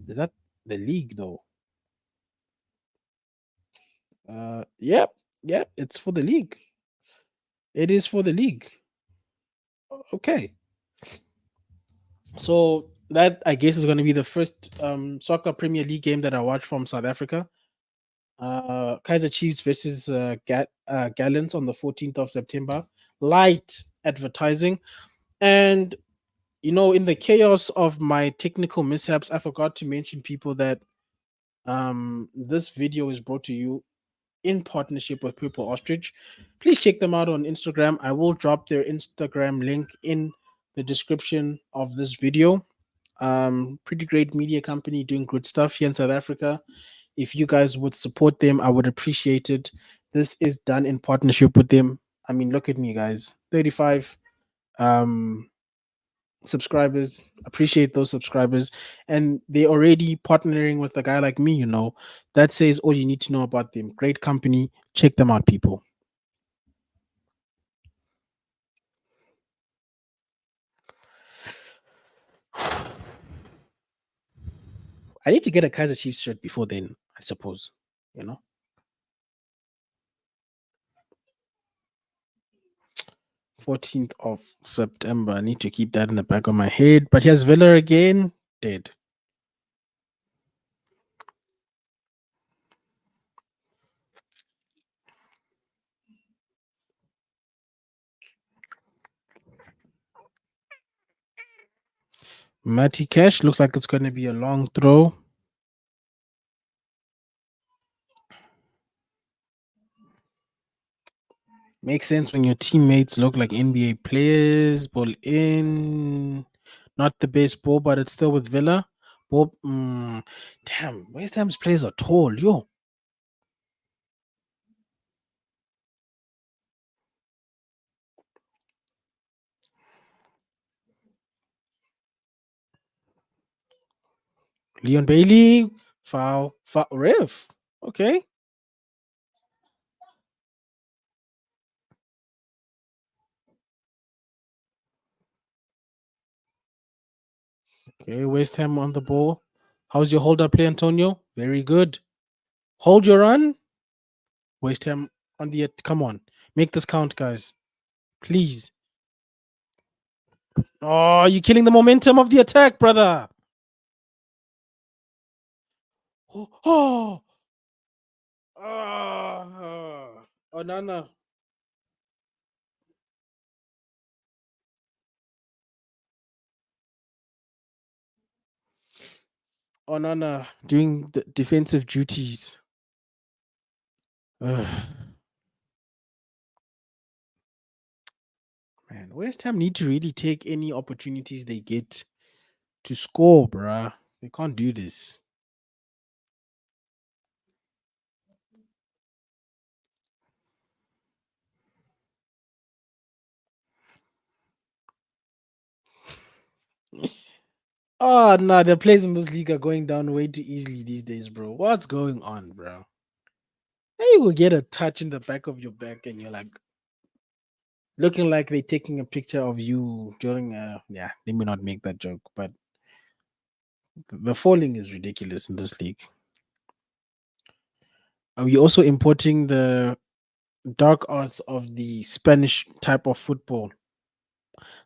the league though. Yep, yep, it's for the league. It is for the league. Okay. So that I guess is going to be the first soccer Premier League game that I watch from South Africa. Kaiser Chiefs versus Gallants on the 14th of September. Light advertising. And in the chaos of my technical mishaps, I forgot to mention people that this video is brought to you in partnership with Purple Ostrich. Please check them out on Instagram. I will drop their Instagram link in the description of this video. Pretty great media company doing good stuff here in South Africa. If you guys would support them, I would appreciate it. This is done in partnership with them. I mean, look at me, guys. 35 subscribers. Appreciate those subscribers. And they're already partnering with a guy like me, That says all you need to know about them. Great company. Check them out, people. I need to get a Kaiser Chiefs shirt before then, I suppose. 14th of September. I need to keep that in the back of my head. But here's Villa again. Dead. Matty Cash looks like it's going to be a long throw. Makes sense when your teammates look like NBA players. Ball in. Not the best ball, but it's still with Villa. Ball. Damn, West Ham's players are tall. Yo. Leon Bailey. Foul. Ref. Okay. Okay, West Ham on the ball. How's your hold up play, Antonio? Very good. Hold your run. West Ham on the come on. Make this count, guys. Please. Oh, you're killing the momentum of the attack, brother. Oh. Onana. Onana doing the defensive duties. Man, West Ham need to really take any opportunities they get to score, bruh. They can't do this. Oh, no, the players in this league are going down way too easily these days, bro. What's going on, bro? You will get a touch in the back of your back and you're like looking like they're taking a picture of you during yeah, they may not make that joke, but the falling is ridiculous in this league. Are we also importing the dark arts of the Spanish type of football?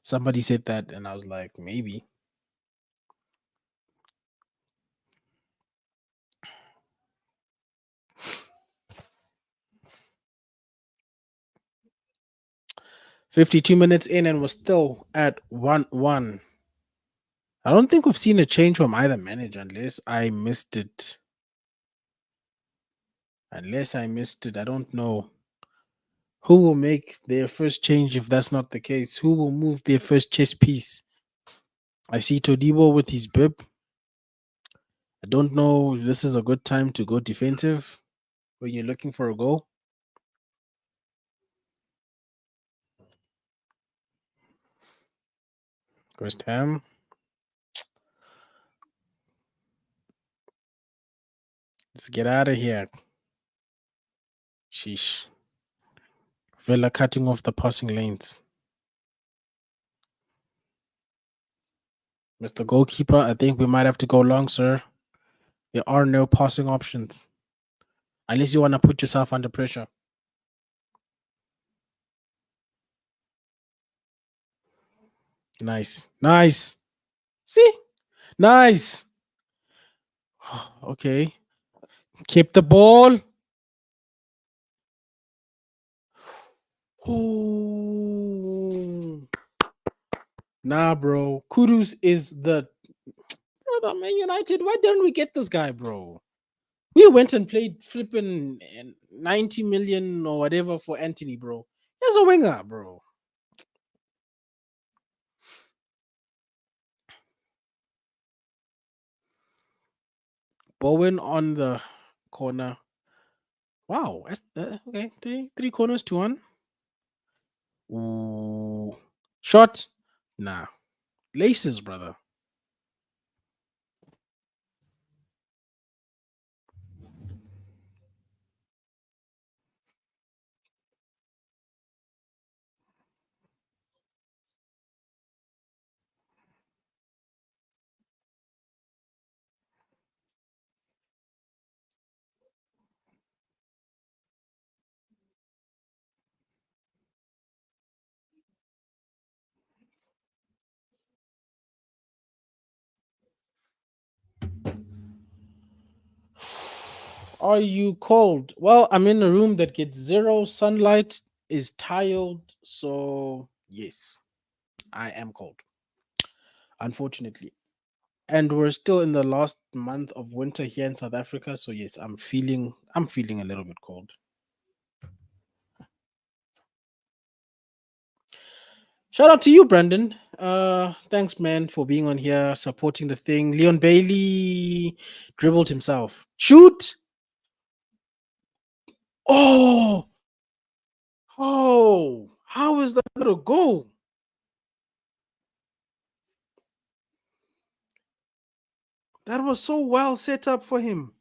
Somebody said that, and I was like, maybe. 52 minutes in, and we're still at 1-1. I don't think we've seen a change from either manager unless I missed it. I don't know. Who will make their first change if that's not the case? Who will move their first chess piece? I see Todibo with his bib. I don't know if this is a good time to go defensive when you're looking for a goal. West Ham. Let's get out of here. Sheesh. Villa cutting off the passing lanes. Mr. Goalkeeper, I think we might have to go long, sir. There are no passing options. Unless you want to put yourself under pressure. Nice. Nice. See? Nice. Okay. Keep the ball. Ooh. Nah, bro. Kudus is the brother, Man United. Why didn't we get this guy, bro? We went and played flipping 90 million or whatever for Anthony, bro. He's a winger, bro. Bowen on the corner. Wow. Okay. Three corners to one. Ooh. Shot. Nah. Laces, brother. Are you cold? Well, I'm in a room that gets zero sunlight, is tiled, so yes, I am cold. Unfortunately. And we're still in the last month of winter here in South Africa, so yes, I'm feeling a little bit cold. Shout out to you, Brandon. Thanks, man, for being on here, supporting the thing. Leon Bailey dribbled himself. Shoot! Oh, how is that gonna go? That was so well set up for him.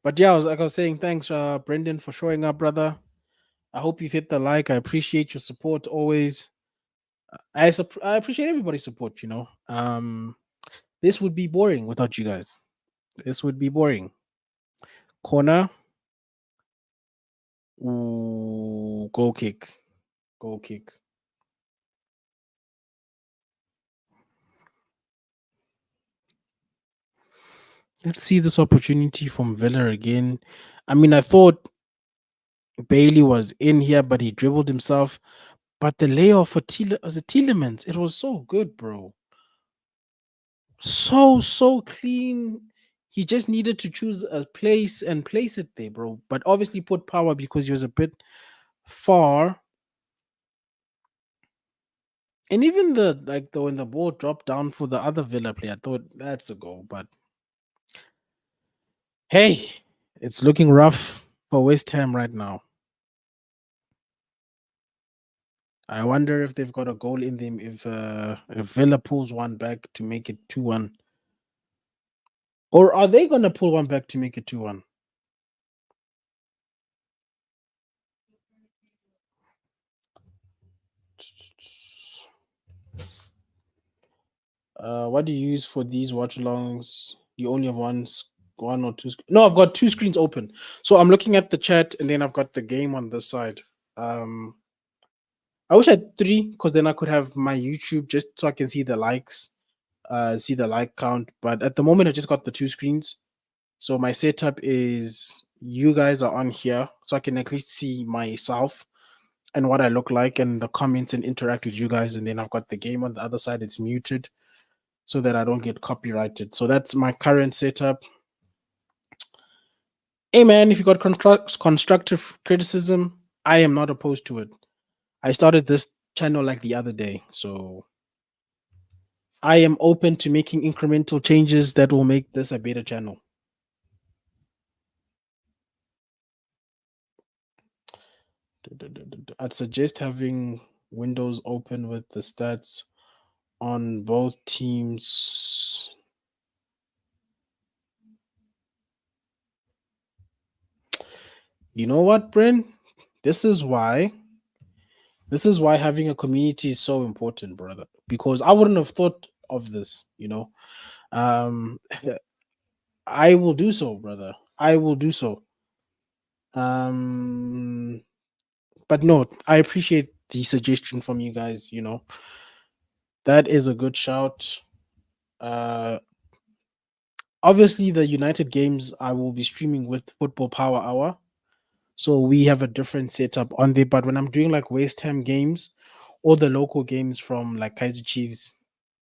But yeah, like I was saying, thanks, Brendan, for showing up, brother. I hope you've hit the like. I appreciate your support always. I appreciate everybody's support. This would be boring without you guys. This would be boring. Corner. Ooh, goal kick. Goal kick. Let's see this opportunity from Villa again. I mean, I thought Bailey was in here, but he dribbled himself. But the layoff for Tielemans, it was so good, bro. So clean. He just needed to choose a place and place it there, bro. But obviously put power because he was a bit far. And even when the ball dropped down for the other Villa player, I thought that's a goal. But hey, it's looking rough for West Ham right now. I wonder if they've got a goal in them if Villa pulls one back to make it 2-1. Or are they gonna pull one back to make it 2-1? What do you use for these watchalongs? You only have one or two. No, I've got two screens open. So I'm looking at the chat and then I've got the game on this side. I wish I had three because then I could have my YouTube just so I can see the likes, see the like count. But at the moment, I just got the two screens. So my setup is you guys are on here so I can at least see myself and what I look like and the comments and interact with you guys. And then I've got the game on the other side, it's muted so that I don't get copyrighted. So that's my current setup. Hey man, if you got constructive criticism, I am not opposed to it. I started this channel like the other day, so I am open to making incremental changes that will make this a better channel. I'd suggest having windows open with the stats on both teams. You know what, Bryn? This is why having a community is so important, brother. Because I wouldn't have thought of this, you know. Um I will do so, brother. I will do so. But no, I appreciate the suggestion from you guys, you know. That is a good shout. Uh Obviously the United games I will be streaming with Football Power Hour. So we have a different setup on there. But when I'm doing like West Ham games or the local games from like Kaiser Chiefs,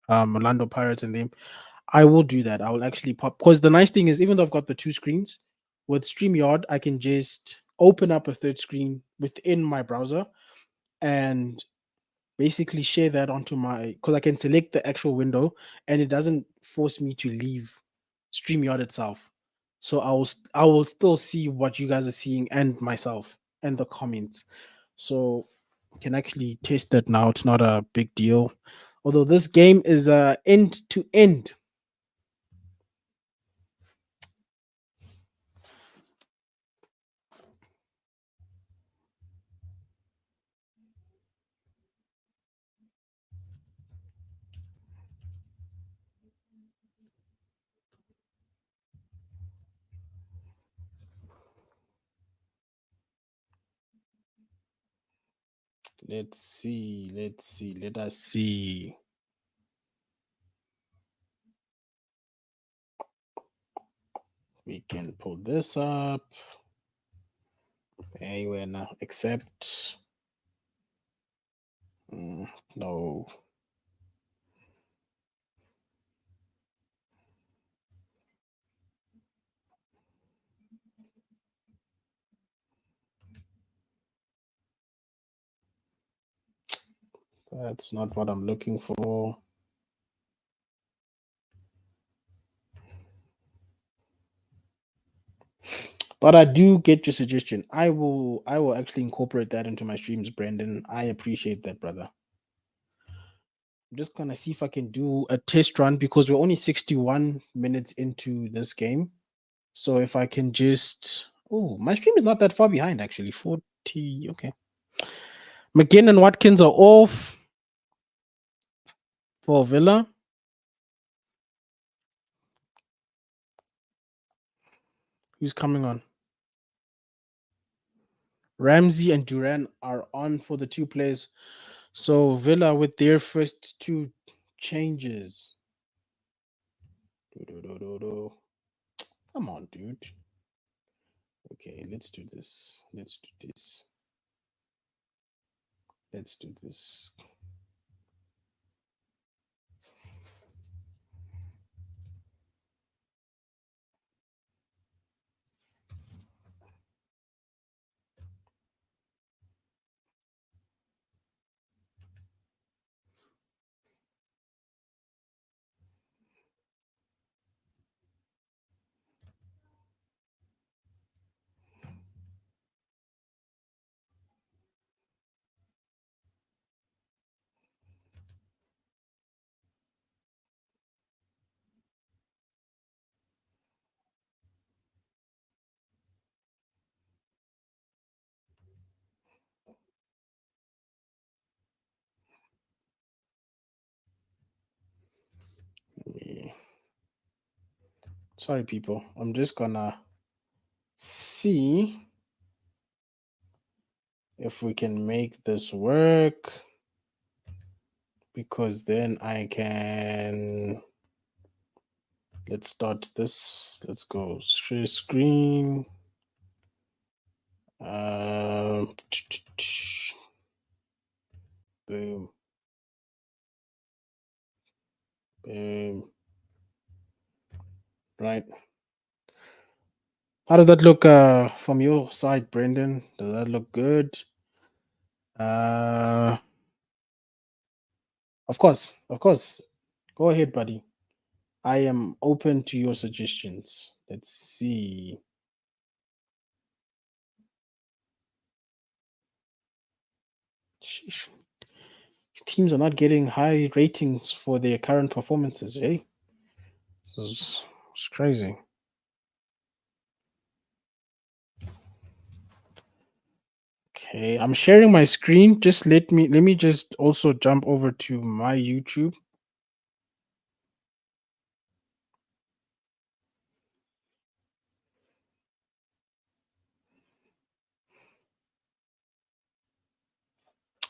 Orlando Pirates and them, I will do that. I will actually pop because the nice thing is even though I've got the two screens with StreamYard, I can just open up a third screen within my browser and basically share that onto my because I can select the actual window and it doesn't force me to leave StreamYard itself. So I will still see what you guys are seeing and myself and the comments. So can actually test that now. It's not a big deal. Although this game is end to end. Let's see. Let us see. We can pull this up. Anyway, now accept. No. That's not what I'm looking for. But I do get your suggestion. I will actually incorporate that into my streams, Brandon. I appreciate that, brother. I'm just gonna see if I can do a test run because we're only 61 minutes into this game. So if I can just my stream is not that far behind actually. 40. Okay. McGinn and Watkins are off for Villa. Who's coming on? Ramsey and Duran are on for the two players. So Villa with their first two changes. Come on, dude. Okay, let's do this. Let's do this. Let's do this. Yeah. Sorry, people. I'm just gonna see if we can make this work because then I can. Let's start this. Let's go share screen. Um, boom, boom. Right. How does that look from your side, Brendan? Does that look good? Uh, of course, of course. Go ahead, buddy. I am open to your suggestions. Let's see. Sheesh. These teams are not getting high ratings for their current performances, eh? It's crazy. Okay, I'm sharing my screen. Just let me just also jump over to my YouTube.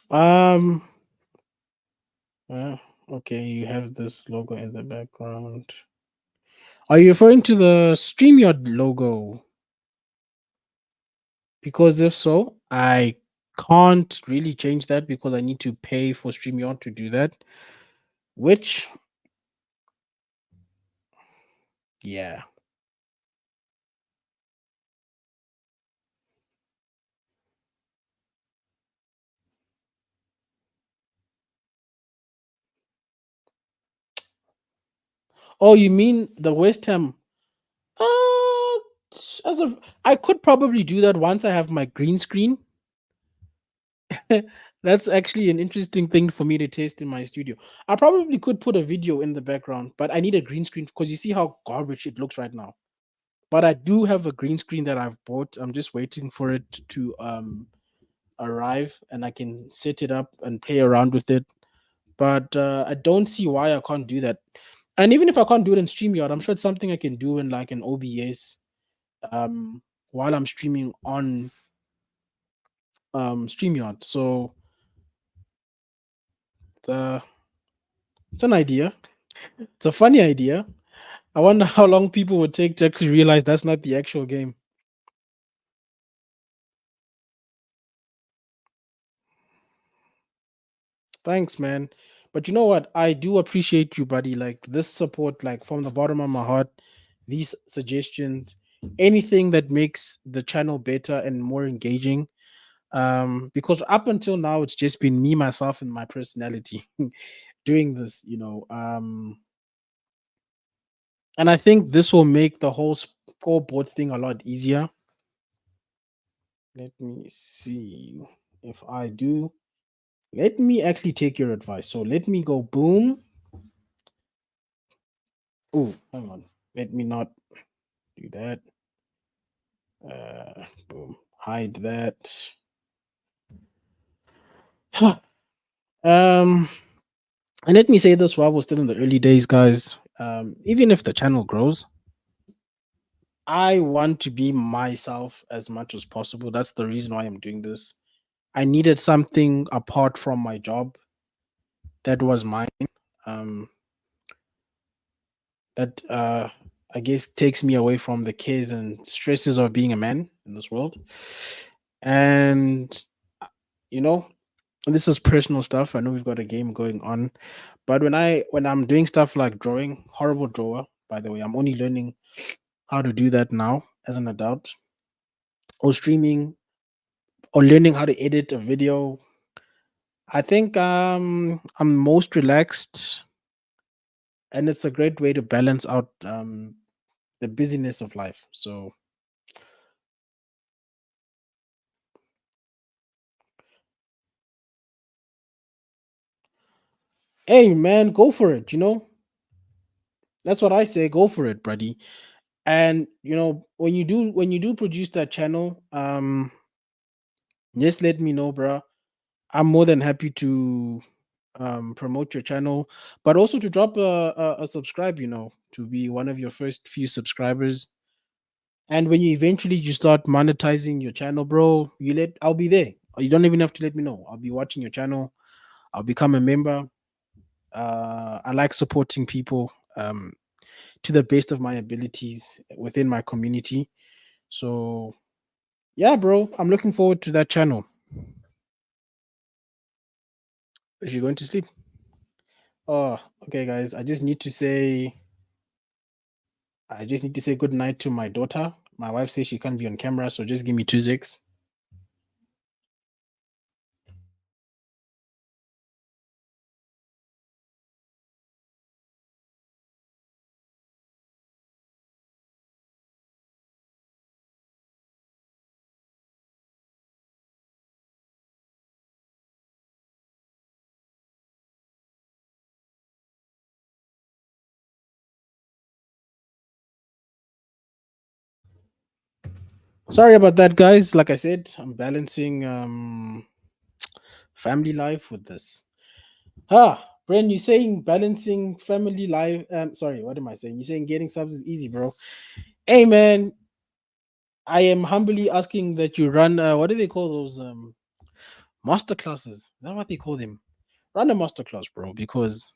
Um okay, you have this logo in the background. Are you referring to the StreamYard logo? Because if so, I can't really change that because I need to pay for StreamYard to do that. Which, yeah. Oh, you mean the West Ham? Uh, as of I could probably do that once I have my green screen. That's actually an interesting thing for me to test in my studio. I probably could put a video in the background, but I need a green screen because you see how garbage it looks right now. But I do have a green screen that I've bought. I'm just waiting for it to arrive and I can set it up and play around with it. But I don't see why I can't do that. And even if I can't do it in StreamYard, I'm sure it's something I can do in like an OBS while I'm streaming on StreamYard. So the it's an idea. It's a funny idea. I wonder how long people would take to actually realize that's not the actual game. Thanks, man. But you know what? I do appreciate you, buddy. Like this support, like from the bottom of my heart, these suggestions, anything that makes the channel better and more engaging. Because up until now, it's just been me, myself, and my personality doing this, you know. And I think this will make the whole scoreboard thing a lot easier. Let me see if I do. Let me actually take your advice. So let me go boom. Oh, hang on. Let me not do that. Boom. Hide that. And let me say this while we're still in the early days, guys. Even if the channel grows, I want to be myself as much as possible. That's the reason why I'm doing this. I needed something apart from my job that was mine. Um, that I guess takes me away from the cares and stresses of being a man in this world. And you know, this is personal stuff. I know we've got a game going on, but when I'm doing stuff like drawing, horrible drawer, by the way, I'm only learning how to do that now as an adult, or streaming, or learning how to edit a video. I think I'm most relaxed, and it's a great way to balance out the busyness of life. So hey man, go for it, you know? That's what I say, go for it, buddy. And you know, when you do produce that channel, just let me know, bro. I'm more than happy to promote your channel, but also to drop a subscribe, you know, to be one of your first few subscribers. And when you start monetizing your channel, bro, I'll be there. You don't even have to let me know. I'll be watching your channel. I'll become a member. I like supporting people to the best of my abilities within my community. So Yeah, bro. I'm looking forward to that channel. Is she going to sleep? Oh, okay, guys. I just need to say good night to my daughter. My wife says she can't be on camera, so just give me 2 secs. Sorry about that, guys. Like I said, I'm balancing family life with this. Bren, you saying balancing family life? Sorry, what am I saying? You saying getting subs is easy, bro? Hey, man, I am humbly asking that you run. What do they call those master classes? Is that what they call them? Run a master class, bro, because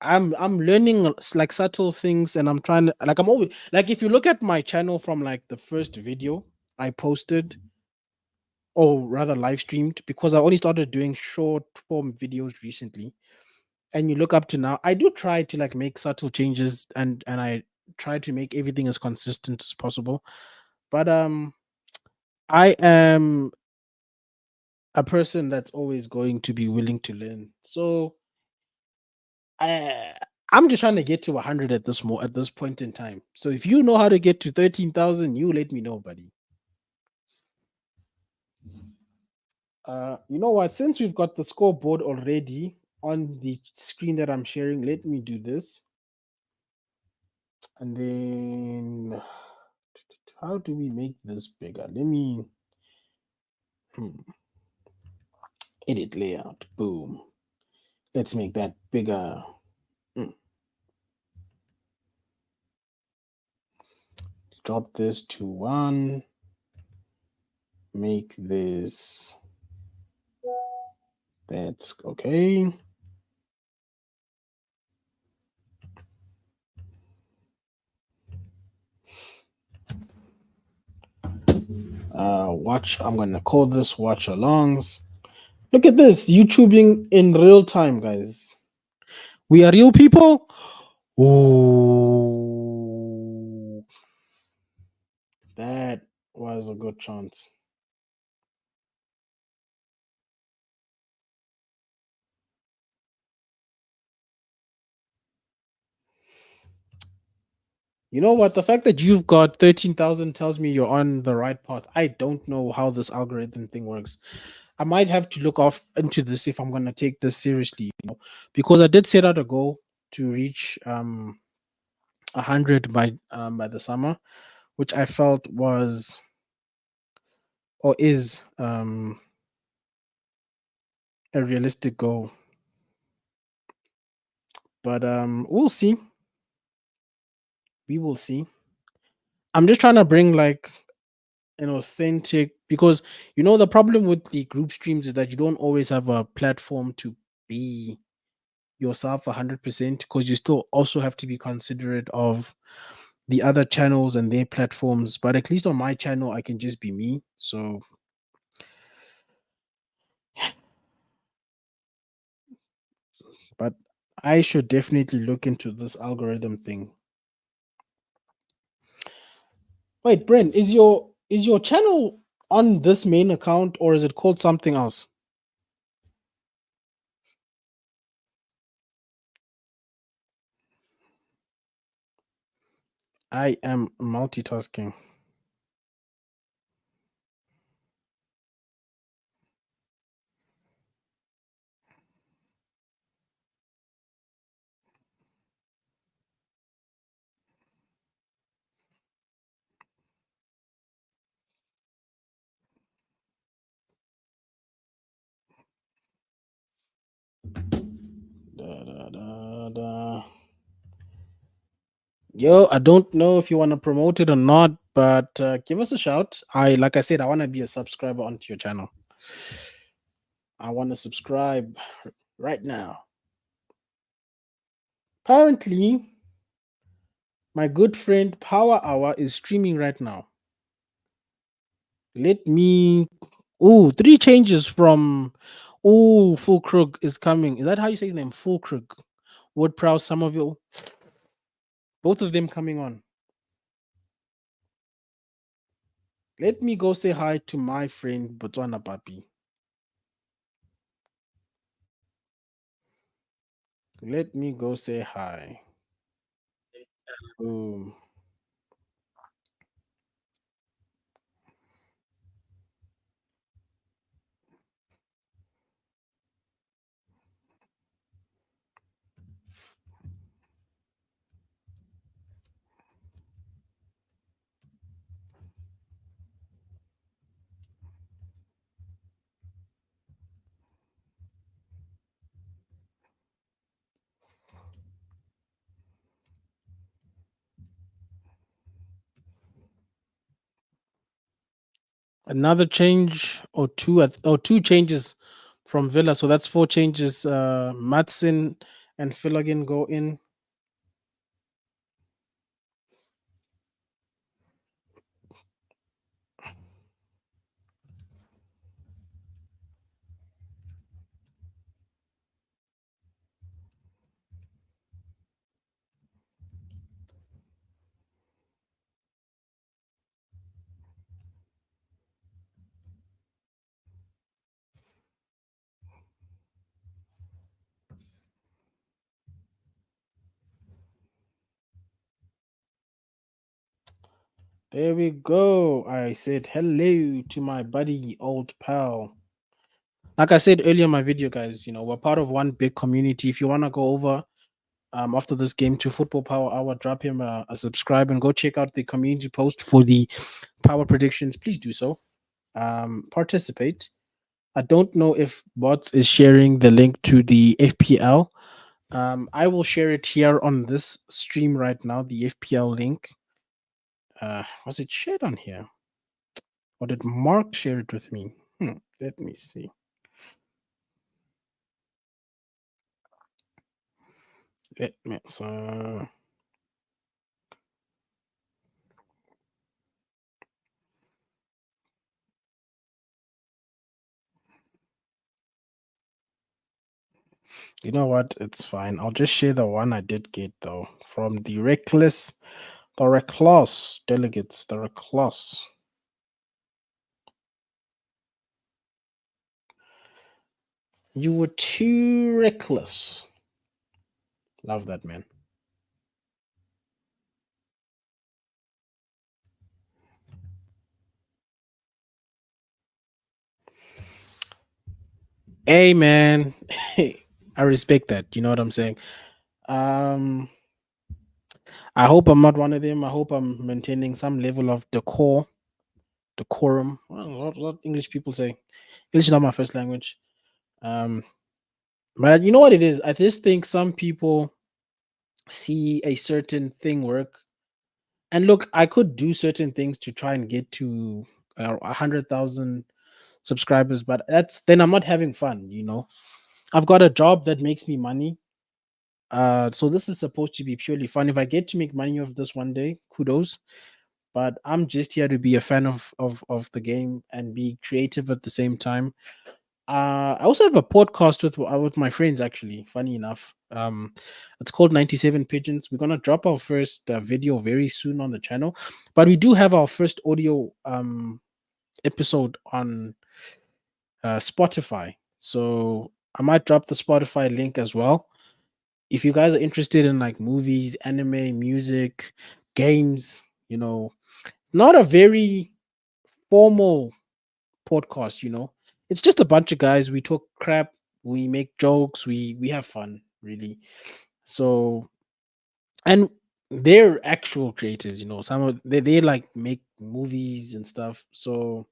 I'm learning like subtle things, and I'm trying to like I'm always like if you look at my channel from like the first video I posted, or rather live streamed, because I only started doing short form videos recently, and you look up to now, I do try to like make subtle changes, and I try to make everything as consistent as possible. But I am a person that's always going to be willing to learn. So I I'm just trying to get to 100 at this point in time. So if you know how to get to 13,000, you let me know, buddy. You know what? Since we've got the scoreboard already on the screen that I'm sharing, let me do this. And then how do we make this bigger? Let me edit layout. Boom. Let's make that bigger. Hmm. Drop this to 1. Make this. That's okay. I'm gonna call this Watchalongs. Look at this, YouTubing in real time, guys. We are real people. Oh, that was a good chance. You know what? The fact that you've got 13,000 tells me you're on the right path. I don't know how this algorithm thing works. I might have to look off into this if I'm going to take this seriously, because I did set out a goal to reach 100 by the summer, which I felt was or is a realistic goal. But we'll see. We will see. I'm just trying to bring like an authentic, because the problem with the group streams is that you don't always have a platform to be yourself 100%, because you still also have to be considerate of the other channels and their platforms. But at least on my channel I can just be me. So but I should definitely look into this algorithm thing. Wait, Brent, is your channel on this main account, or is it called something else? I am multitasking. Da, da, da, da. Yo, I don't know if you want to promote it or not, but give us a shout. Like I said, I want to be a subscriber onto your channel. I want to subscribe right now. Apparently, my good friend Power Hour is streaming right now. Let me. Oh, three changes from. Oh, Full Crook is coming. Is that how you say his name? Full Crook. Wood Prowse, Somerville. Both of them coming on. Let me go say hi to my friend Botswana Papi. Let me go say hi. Boom. Another change or two or two changes from Villa. So that's four changes. Matson and Filligan go in. There we go. I said hello to my buddy, old pal. Like I said earlier in my video, guys, we're part of one big community. If you want to go over after this game to Football Power Hour, drop him a subscribe and go check out the community post for the power predictions. Please do so. Participate. I don't know if Bots is sharing the link to the FPL. I will share it here on this stream right now, the FPL link. Was it shared on here? Or did Mark share it with me? Let me see. Let me so you know what? It's fine. I'll just share the one I did get though from the reckless delegates, the reckless. You were too reckless. Love that, man. Hey, man. I respect that. You know what I'm saying? Um, I hope I'm not one of them. I hope I'm maintaining some level of decorum. Well, what English people say. English is not my first language. Um, but you know what it is? I just think some people see a certain thing work. And look, I could do certain things to try and get to 100,000 subscribers, but that's then I'm not having fun. I've got a job that makes me money. So this is supposed to be purely fun. If I get to make money off this one day, kudos. But I'm just here to be a fan of the game and be creative at the same time. I also have a podcast with my friends. Actually, funny enough, it's called 97 Pigeons. We're gonna drop our first video very soon on the channel, but we do have our first audio episode on Spotify. So I might drop the Spotify link as well. If you guys are interested in like movies, anime, music, games, not a very formal podcast. It's just a bunch of guys. We talk crap, we make jokes, we have fun, really. So, and they're actual creatives. Some of they like make movies and stuff. So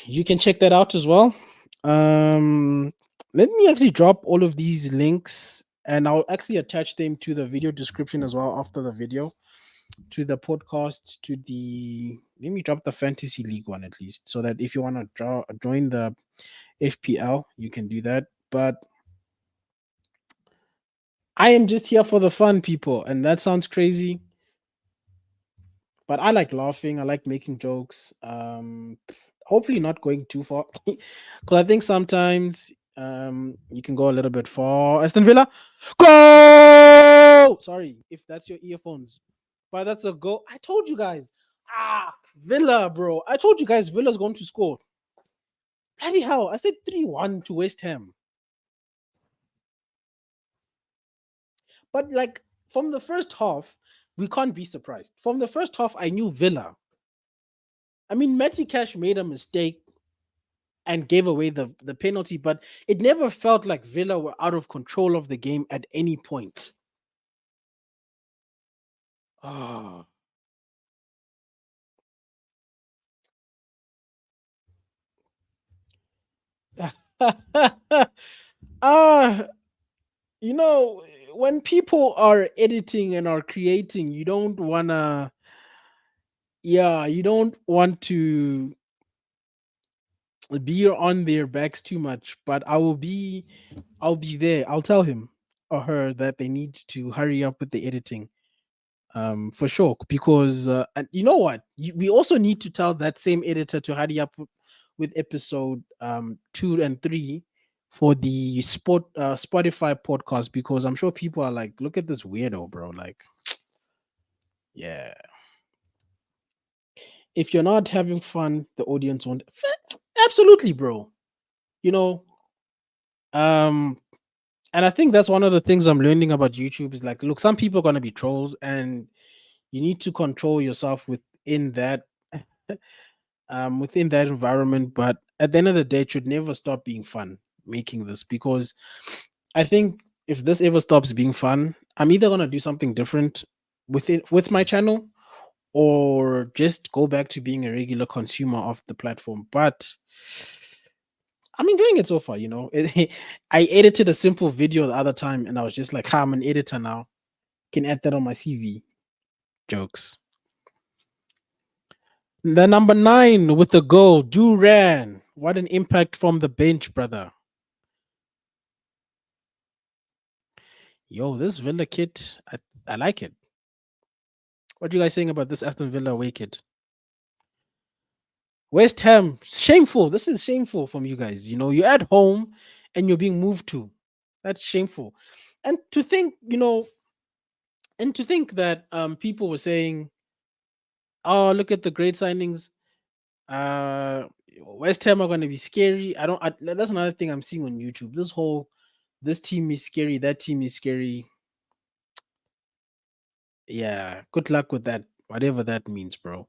you can check that out as well. Let me actually drop all of these links and I'll actually attach them to the video description as well after the video, to the podcast, to the let me drop the fantasy league one at least, so that if you want to join the FPL you can do that. But I am just here for the fun, people, and that sounds crazy, But I like laughing. I like making jokes. Hopefully not going too far, because I think sometimes you can go a little bit far. Aston Villa, go! Sorry if that's your earphones, but that's a go. I told you guys. Villa, bro. I told you guys Villa's going to score. Bloody hell! I said 3-1 to West Ham. But like from the first half, we can't be surprised. From the first half, I knew Villa. I mean, Matty Cash made a mistake and gave away the penalty, but it never felt like Villa were out of control of the game at any point. Oh. Ah, you know, when people are editing and are creating, you don't wanna, yeah, you don't want to be on their backs too much. But I'll be there. I'll tell him or her that they need to hurry up with the editing. For sure, because and you know what, we also need to tell that same editor to hurry up with episode 2 and 3 for the Spotify podcast, because I'm sure people are like, look at this weirdo, bro. Like, yeah, if you're not having fun, the audience won't. Absolutely, bro. You know, um, and I think that's one of the things I'm learning about YouTube is like, look, some people are gonna be trolls, and you need to control yourself within that environment. But at the end of the day, it should never stop being fun making this, because I think if this ever stops being fun, I'm either gonna do something different with my channel, or just go back to being a regular consumer of the platform. But I'm enjoying it so far. I edited a simple video the other time, and I was just like, "Ha, I'm an editor now. Can add that on my CV." Jokes. The number 9 with the goal, Duran. What an impact from the bench, brother. Yo, this Villa kit, I like it. What are you guys saying about this Aston Villa away kit? West Ham, shameful. This is shameful from you guys. You're at home and you're being moved to. That's shameful. And to think, that people were saying, "Oh, look at the great signings. Uh, West Ham are going to be scary." That's another thing I'm seeing on YouTube. This team is scary, that team is scary. Yeah, good luck with that, whatever that means, bro.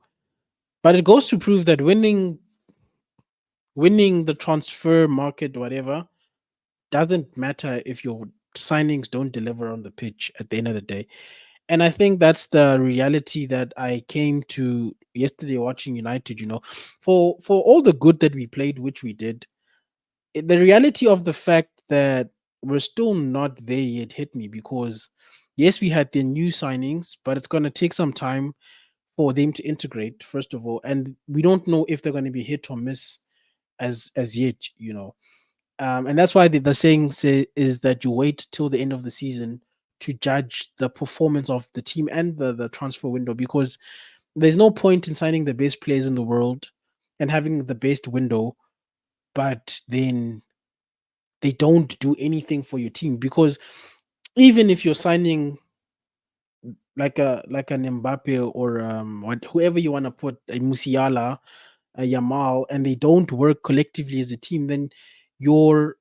But it goes to prove that winning the transfer market, whatever, doesn't matter if your signings don't deliver on the pitch at the end of the day. And I think that's the reality that I came to yesterday watching United. For all the good that we played, which we did, the reality of the fact that we're still not there yet hit me, because yes, we had the new signings, but it's going to take some time for them to integrate, first of all, and we don't know if they're going to be hit or miss as yet. And that's why the saying is that you wait till the end of the season to judge the performance of the team and the transfer window, because there's no point in signing the best players in the world and having the best window, but then they don't do anything for your team. Because even if you're signing like an Mbappe or whoever you want to put, a Musiala, a Yamal, and they don't work collectively as a team, then your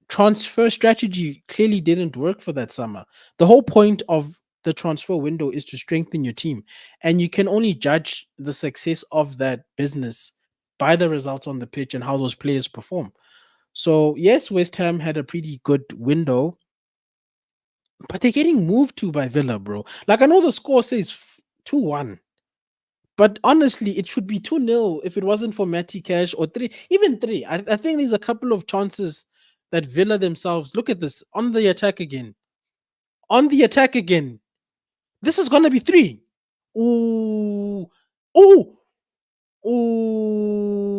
transfer strategy clearly didn't work for that summer. The whole point of the transfer window is to strengthen your team, and you can only judge the success of that business by the results on the pitch and how those players perform. So yes, West Ham had a pretty good window, but they're getting moved to by Villa, bro. Like, I know the score says 2-1, but honestly, it should be 2-0 if it wasn't for Matty Cash, or 3, even 3. I think there's a couple of chances that Villa themselves, look at this, on the attack again. On the attack again. This is going to be 3. Ooh. Ooh. Ooh.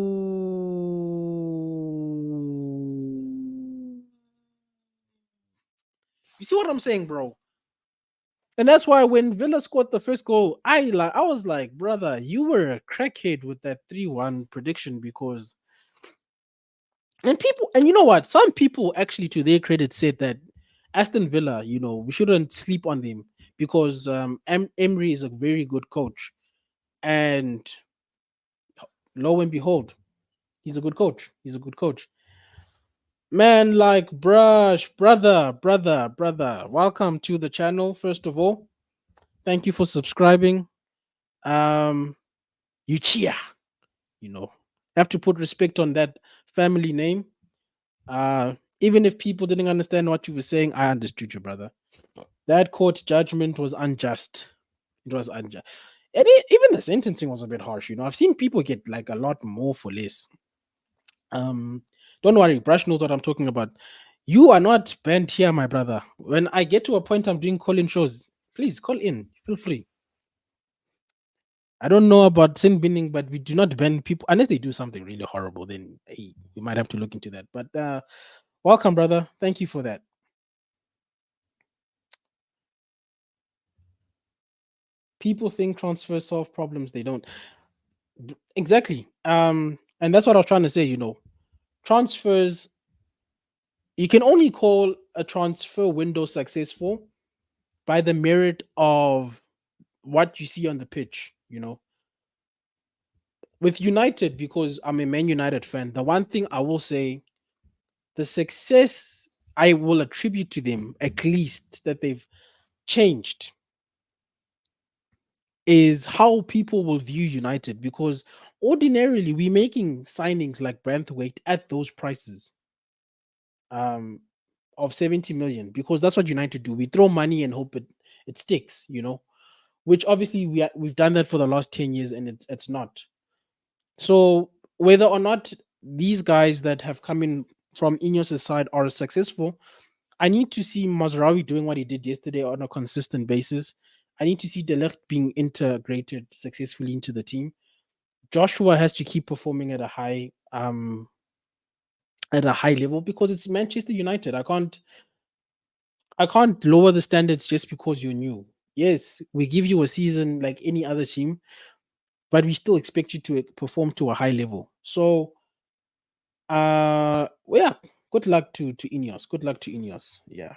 You see what I'm saying, bro? And that's why when Villa scored the first goal, I was like, brother, you were a crackhead with that 3-1 prediction because and you know what? Some people actually, to their credit, said that Aston Villa, we shouldn't sleep on them because Emery is a very good coach. And lo and behold, he's a good coach. He's a good coach. Man, like, brother, welcome to the channel. First of all, thank you for subscribing. You cheer, have to put respect on that family name. Even if people didn't understand what you were saying, I understood you, brother. That court judgment was unjust. It was unjust. And even the sentencing was a bit harsh. I've seen people get like a lot more for less. Don't worry, Brush knows what I'm talking about. You are not banned here, my brother. When I get to a point I'm doing call-in shows, please call in. Feel free. I don't know about sin binning, but we do not ban people unless they do something really horrible. Then hey, we might have to look into that. But welcome, brother. Thank you for that. People think transfers solve problems. They don't. Exactly. And that's what I was trying to say. Transfers. You can only call a transfer window successful by the merit of what you see on the pitch. With United, because I'm a Man United fan, the one thing I will say, the success I will attribute to them, at least that they've changed, is how people will view United. Because ordinarily we're making signings like Branthwaite at those prices of 70 million, because that's what United do. We throw money and hope it sticks, which obviously we've done that for the last 10 years and it's not. So whether or not these guys that have come in from Ineos' side are successful, I need to see Mazraoui doing what he did yesterday on a consistent basis. I need to see De Ligt being integrated successfully into the team. Joshua has to keep performing at a high level because it's Manchester United. I can't lower the standards just because you're new. Yes, we give you a season like any other team, but we still expect you to perform to a high level. So yeah, good luck to Ineos. Good luck to Ineos. Yeah.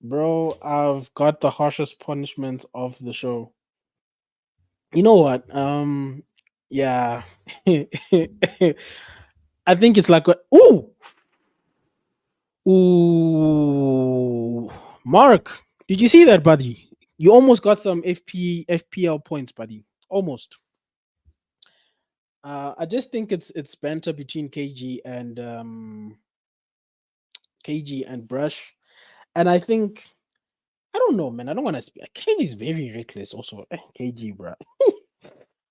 Bro, I've got the harshest punishment of the show. You know what? Yeah. I think it's like ooh, Mark, did you see that, buddy? You almost got some FPL points, buddy. Almost. I just think it's banter between KG and Brush, and I think I don't know, man. I don't want to speak. KG is very reckless, also. KG, bro.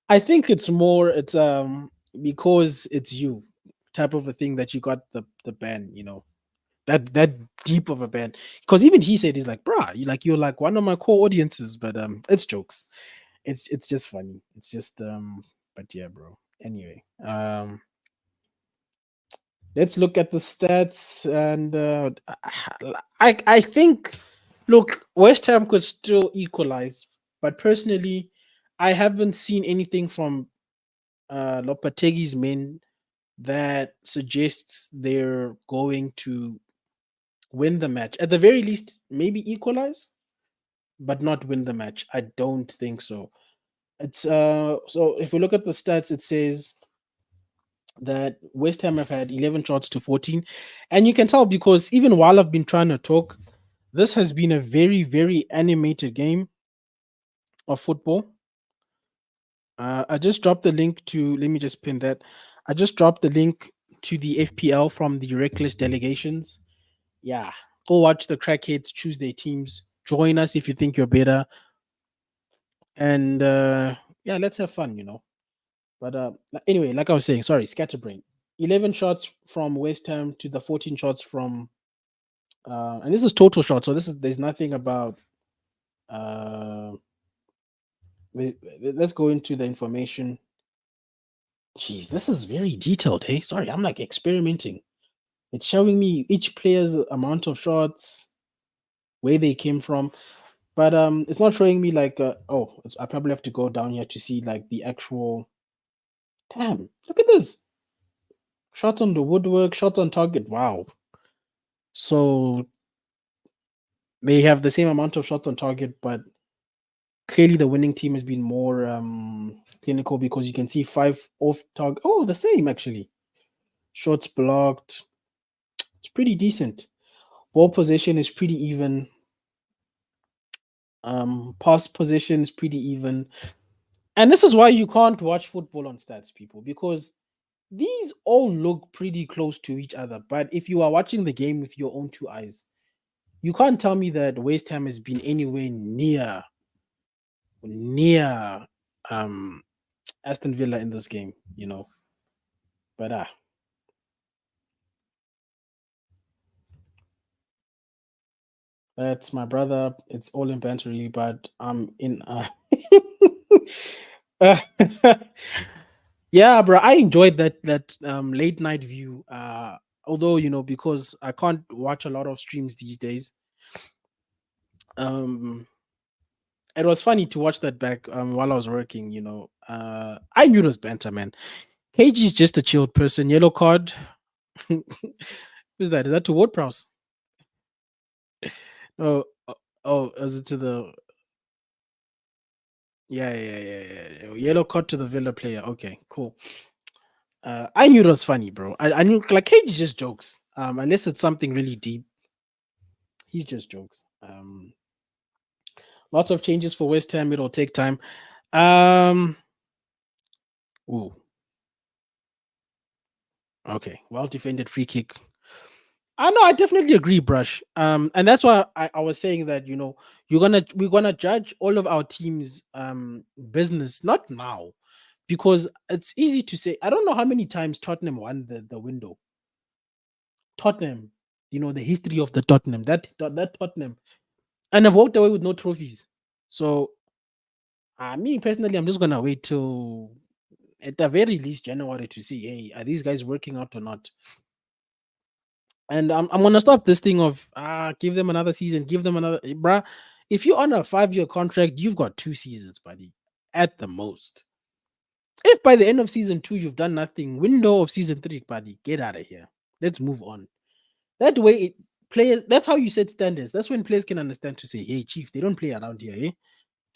I think it's because it's you type of a thing that you got the ban, that deep of a ban. Because even he said he's like, bruh, you're like one of my core audiences, but it's jokes. It's just funny. It's just but yeah, bro. Anyway, let's look at the stats, and I think, look, West Ham could still equalize, but personally, I haven't seen anything from Lopetegui's men that suggests they're going to win the match. At the very least, maybe equalize, but not win the match. I don't think so. It's so if we look at the stats, it says that West Ham have had 11 shots to 14. And you can tell because even while I've been trying to talk, this has been a very, very animated game of football. I just dropped the link to, let me just pin that. I just dropped the link to the FPL from the Reckless Delegations. Yeah, go watch the crackheads choose their teams. Join us if you think you're better. And yeah, let's have fun, But anyway, like I was saying, sorry, scatterbrain. 11 shots from West Ham to the 14 shots from, and this is total shots. So there's nothing about. Let's go into the information. Jeez, this is very detailed. Hey, sorry, I'm like experimenting. It's showing me each player's amount of shots, where they came from, but it's not showing me like I probably have to go down here to see like the actual. Damn! Look at this. Shots on the woodwork, shots on target. Wow. So they have the same amount of shots on target, but clearly the winning team has been more clinical because you can see 5 off target. Oh, the same actually. Shots blocked. It's pretty decent. Ball possession is pretty even. Pass position is pretty even. And this is why you can't watch football on stats, people, because these all look pretty close to each other. But if you are watching the game with your own two eyes, you can't tell me that West Ham has been anywhere near Aston Villa in this game, you know. But that's my brother. It's all in bantery, but I'm in uh, yeah, bro. I enjoyed that late night view. Although, you know, because I can't watch a lot of streams these days. It was funny to watch that back while I was working, you know. I knew it was banter, man. KG is just a chilled person. Yellow card. Who's that? Is that to Ward Prowse? Oh, is it to the yeah. Yellow card to the Villa player. Okay, cool. I knew it was funny, bro. I knew like KG just jokes. Unless it's something really deep. He's just jokes. Lots of changes for West Ham. It'll take time. Ooh. Okay. Well defended free kick. I know. I definitely agree, Brush. And that's why I was saying that, you know, we're gonna judge all of our teams' business not now, because it's easy to say. I don't know how many times Tottenham won the window. Tottenham, you know, the history of the Tottenham, that Tottenham, and have walked away with no trophies. So, me personally, I'm just gonna wait till at the very least January to see, hey, are these guys working out or not? And I'm gonna stop this thing of give them another season, give them another bruh. If you're on a 5-year contract, you've got 2 seasons, buddy, at the most. If by the end of season 2 you've done nothing, window of season 3, buddy, get out of here. Let's move on. That way, players. That's how you set standards. That's when players can understand to say, "Hey, chief, they don't play around here. Eh?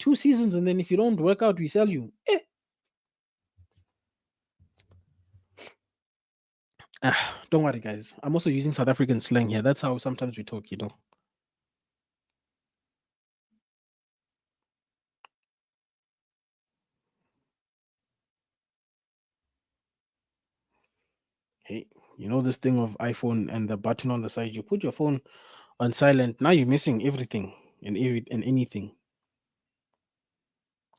2 seasons, and then if you don't work out, we sell you." Don't worry, guys. I'm also using South African slang here. That's how sometimes we talk, you know. Hey, you know this thing of iPhone and the button on the side. You put your phone on silent. Now you're missing everything and anything.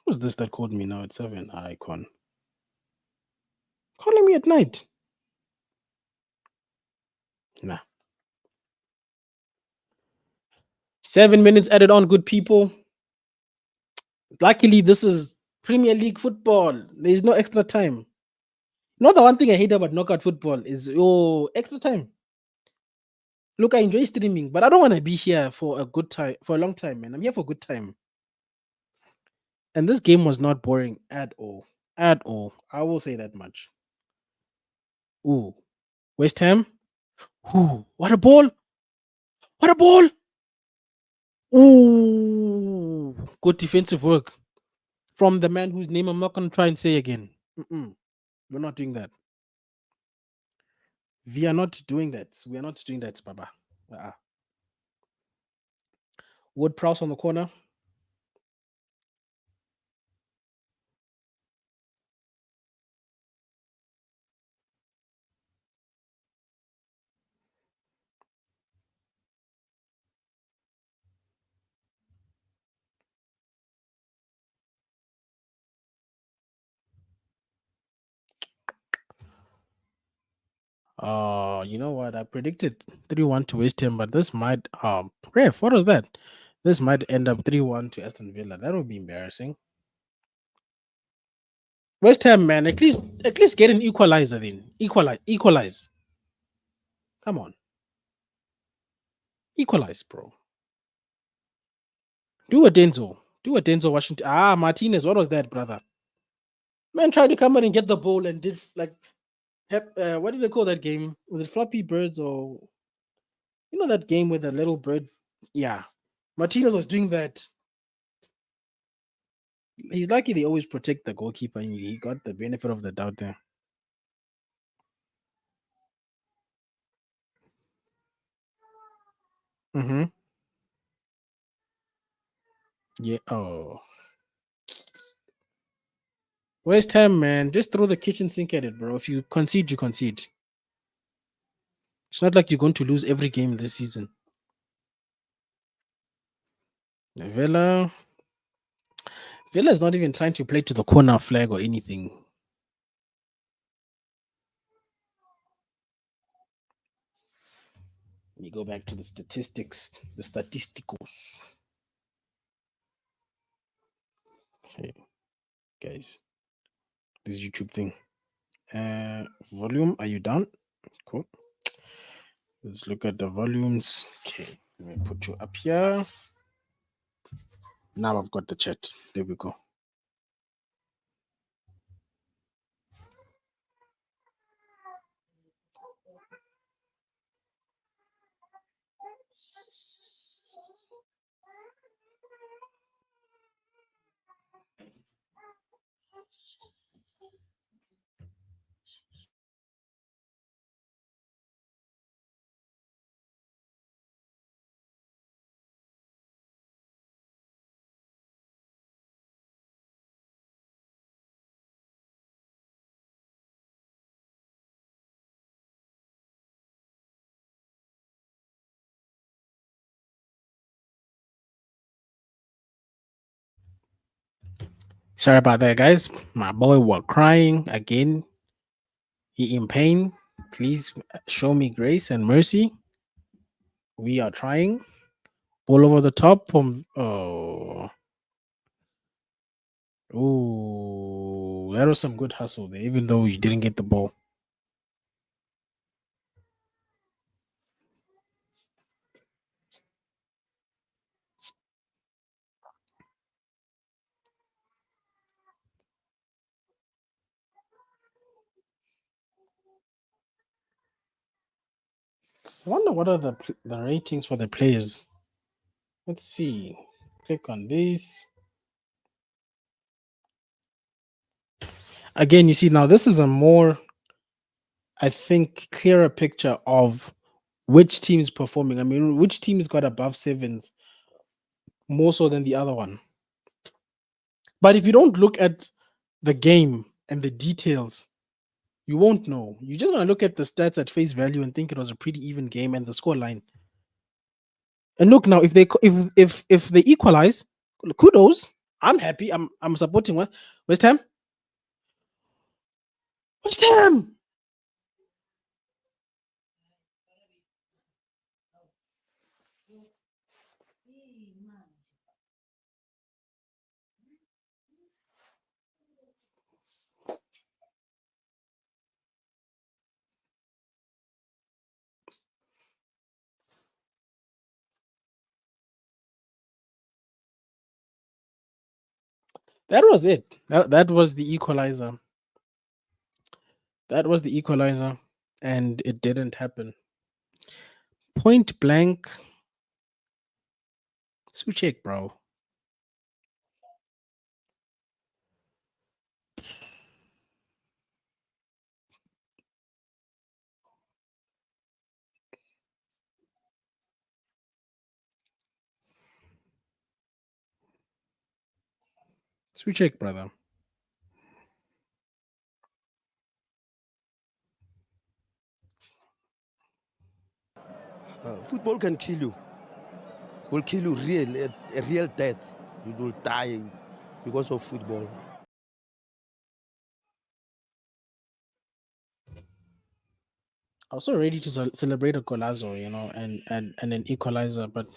Who's this that called me now? It's 7 icon. Calling me at night. Nah. 7 minutes added on, good people. Luckily, this is Premier League football. There's no extra time. Not the one thing I hate about knockout football is extra time. Look, I enjoy streaming, but I don't want to be here for a good time, for a long time, man. I'm here for a good time. And this game was not boring at all. At all. I will say that much. Ooh. West Ham. Ooh. What a ball. What a ball. Ooh. Good defensive work from the man whose name I'm not going to try and say again. We're not doing that. We are not doing that. We are not doing that, Baba. Wood Prowse on the corner. You know what? I predicted 3-1 to West Ham, but this might ref, what was that? This might end up 3-1 to Aston Villa. That would be embarrassing. West Ham, man, at least get an equalizer then. Equalize. Come on. Equalize, bro. Do a Denzel. Do a Denzel Washington. Ah, Martinez. What was that, brother? Man tried to come in and get the ball and did like, what do they call that game? Was it Floppy Birds or that game with the little bird? Yeah, Martinez was doing that. He's lucky they always protect the goalkeeper, and he got the benefit of the doubt there. Mm-hmm. Yeah. Oh, West Ham, man, just throw the kitchen sink at it, bro. If you concede, you concede. It's not like you're going to lose every game this season. Villa is not even trying to play to the corner flag or anything. Let me go back to the statistics, the statisticals. Okay, guys, this YouTube thing. Volume, are you done? Cool. Let's look at the volumes. Okay, let me put you up here. Now I've got the chat. There we go. Sorry about that, guys. My boy was crying again. He in pain. Please show me grace and mercy. We are trying. Ball over the top. That was some good hustle there, even though you didn't get the ball. I wonder what are the ratings for the players. Let's see. Click on this. Again, you see now this is a more, I think, clearer picture of which team is performing. I mean, which team's got above sevens more so than the other one. But if you don't look at the game and the details, you won't know. You just want to look at the stats at face value and think it was a pretty even game and the score line. And look now, if they equalize, kudos. I'm happy. I'm supporting West Ham. West Ham. That was it. That was the equalizer. That was the equalizer, and it didn't happen. Point blank. Suchek, bro. Suchek, brother. Football can kill you. Will kill you a real death. You will die because of football. I was so ready to celebrate a golazo, and an equalizer, but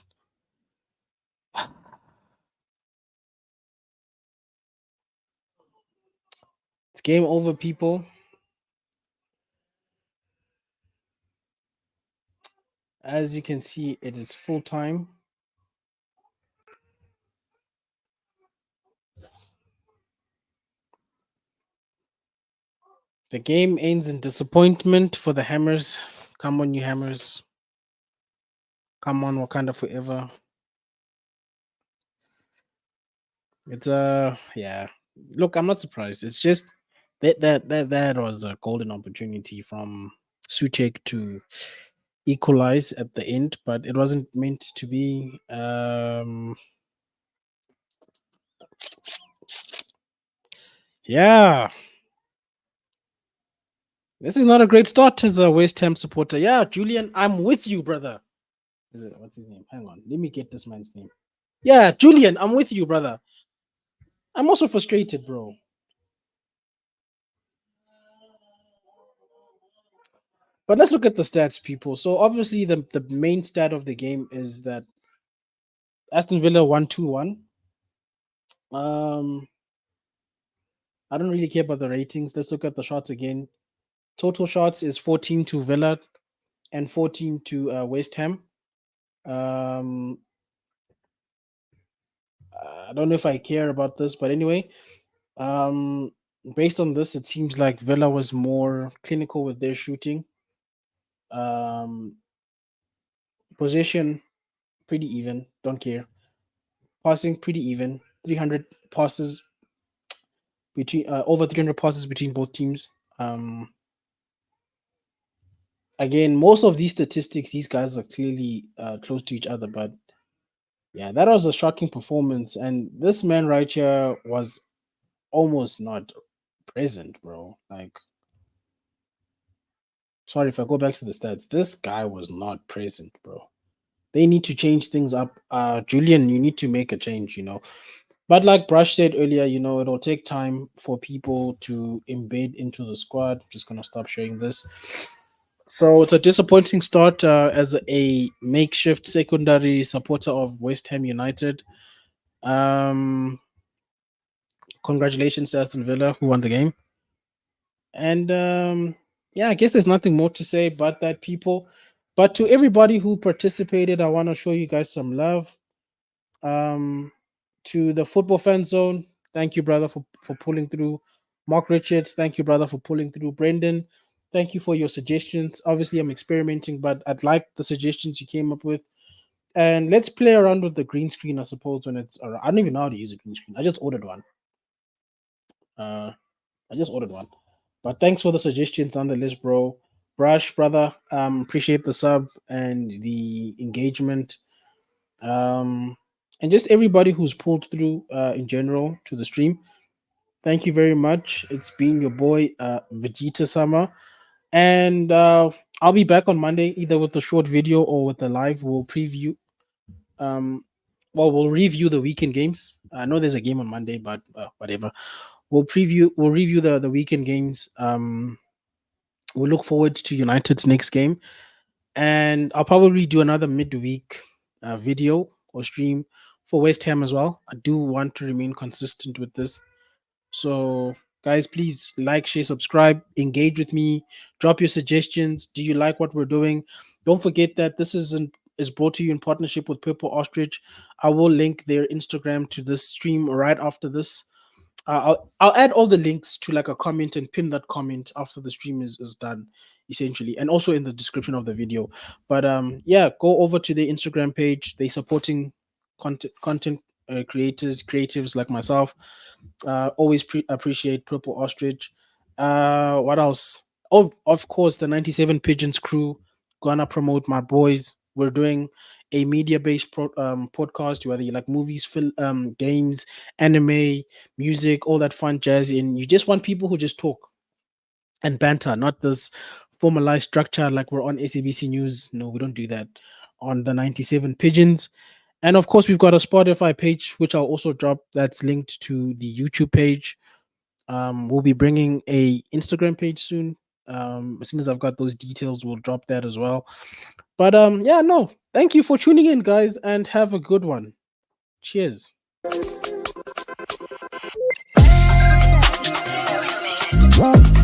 it's game over, people. As you can see, it is full time. The game ends in disappointment for the Hammers. Come on, you Hammers. Come on, Wakanda forever. It's yeah. Look, I'm not surprised. It's just that was a golden opportunity from Suchek to equalize at the end, but it wasn't meant to be. Yeah. This is not a great start as a West Ham supporter. Yeah, Julian, I'm with you, brother. What's his name? Hang on. Let me get this man's name. Yeah, Julian, I'm with you, brother. I'm also frustrated, bro. But let's look at the stats, people. So obviously the main stat of the game is that Aston Villa won 2-1. I don't really care about the ratings. Let's look at the shots again. Total shots is 14 to Villa and 14 to West Ham. I don't know if I care about this, but anyway, based on this, it seems like Villa was more clinical with their shooting. Possession, pretty even. Don't care. Passing, pretty even. 300 passes between over 300 passes between both teams. Again, most of these statistics, these guys are clearly close to each other, but yeah, that was a shocking performance. And this man right here was almost not present, bro. Like, sorry if I go back to the stats. This guy was not present, bro. They need to change things up. Julian, you need to make a change, But like Brush said earlier, it'll take time for people to embed into the squad. Just gonna stop sharing this. So it's a disappointing start as a makeshift secondary supporter of West Ham United. Congratulations to Aston Villa who won the game. And yeah, I guess there's nothing more to say but that, people. But to everybody who participated, I want to show you guys some love. To the football fan zone, thank you, brother, for pulling through. Mark Richards, thank you, brother, for pulling through. Brendan, thank you for your suggestions. Obviously, I'm experimenting, but I'd like the suggestions you came up with. And let's play around with the green screen, I suppose, when it's around. I don't even know how to use a green screen. I just ordered one. But thanks for the suggestions on the list, bro. Brush, brother, appreciate the sub and the engagement. And just everybody who's pulled through in general to the stream. Thank you very much. It's been your boy Vegeta Sama. And I'll be back on Monday either with a short video or with a live. We'll preview we'll review the weekend games. I know there's a game on Monday, but whatever. We'll review the weekend games. We'll look forward to United's next game. And I'll probably do another midweek video or stream for West Ham as well. I do want to remain consistent with this. So, guys, please like, share, subscribe, engage with me, drop your suggestions. Do you like what we're doing? Don't forget that this is brought to you in partnership with Purple Ostrich. I will link their Instagram to this stream right after this. I'll add all the links to like a comment and pin that comment after the stream is done, essentially, and also in the description of the video. But yeah, go over to their Instagram page. They're supporting content creatives like myself. Always appreciate Purple Ostrich. What else? Oh, of course, the 97 Pigeons crew gonna promote my boys. We're doing a media-based podcast, whether you like movies, film, games, anime, music, all that fun jazz, and you just want people who just talk and banter, not this formalized structure like we're on SABC News. No, we don't do that on the 97 Pigeons. And of course, we've got a Spotify page, which I'll also drop. That's linked to the YouTube page. We'll be bringing a Instagram page soon. As soon as I've got those details, we'll drop that as well. But yeah, no, thank you for tuning in, guys, and have a good one. Cheers. Wow.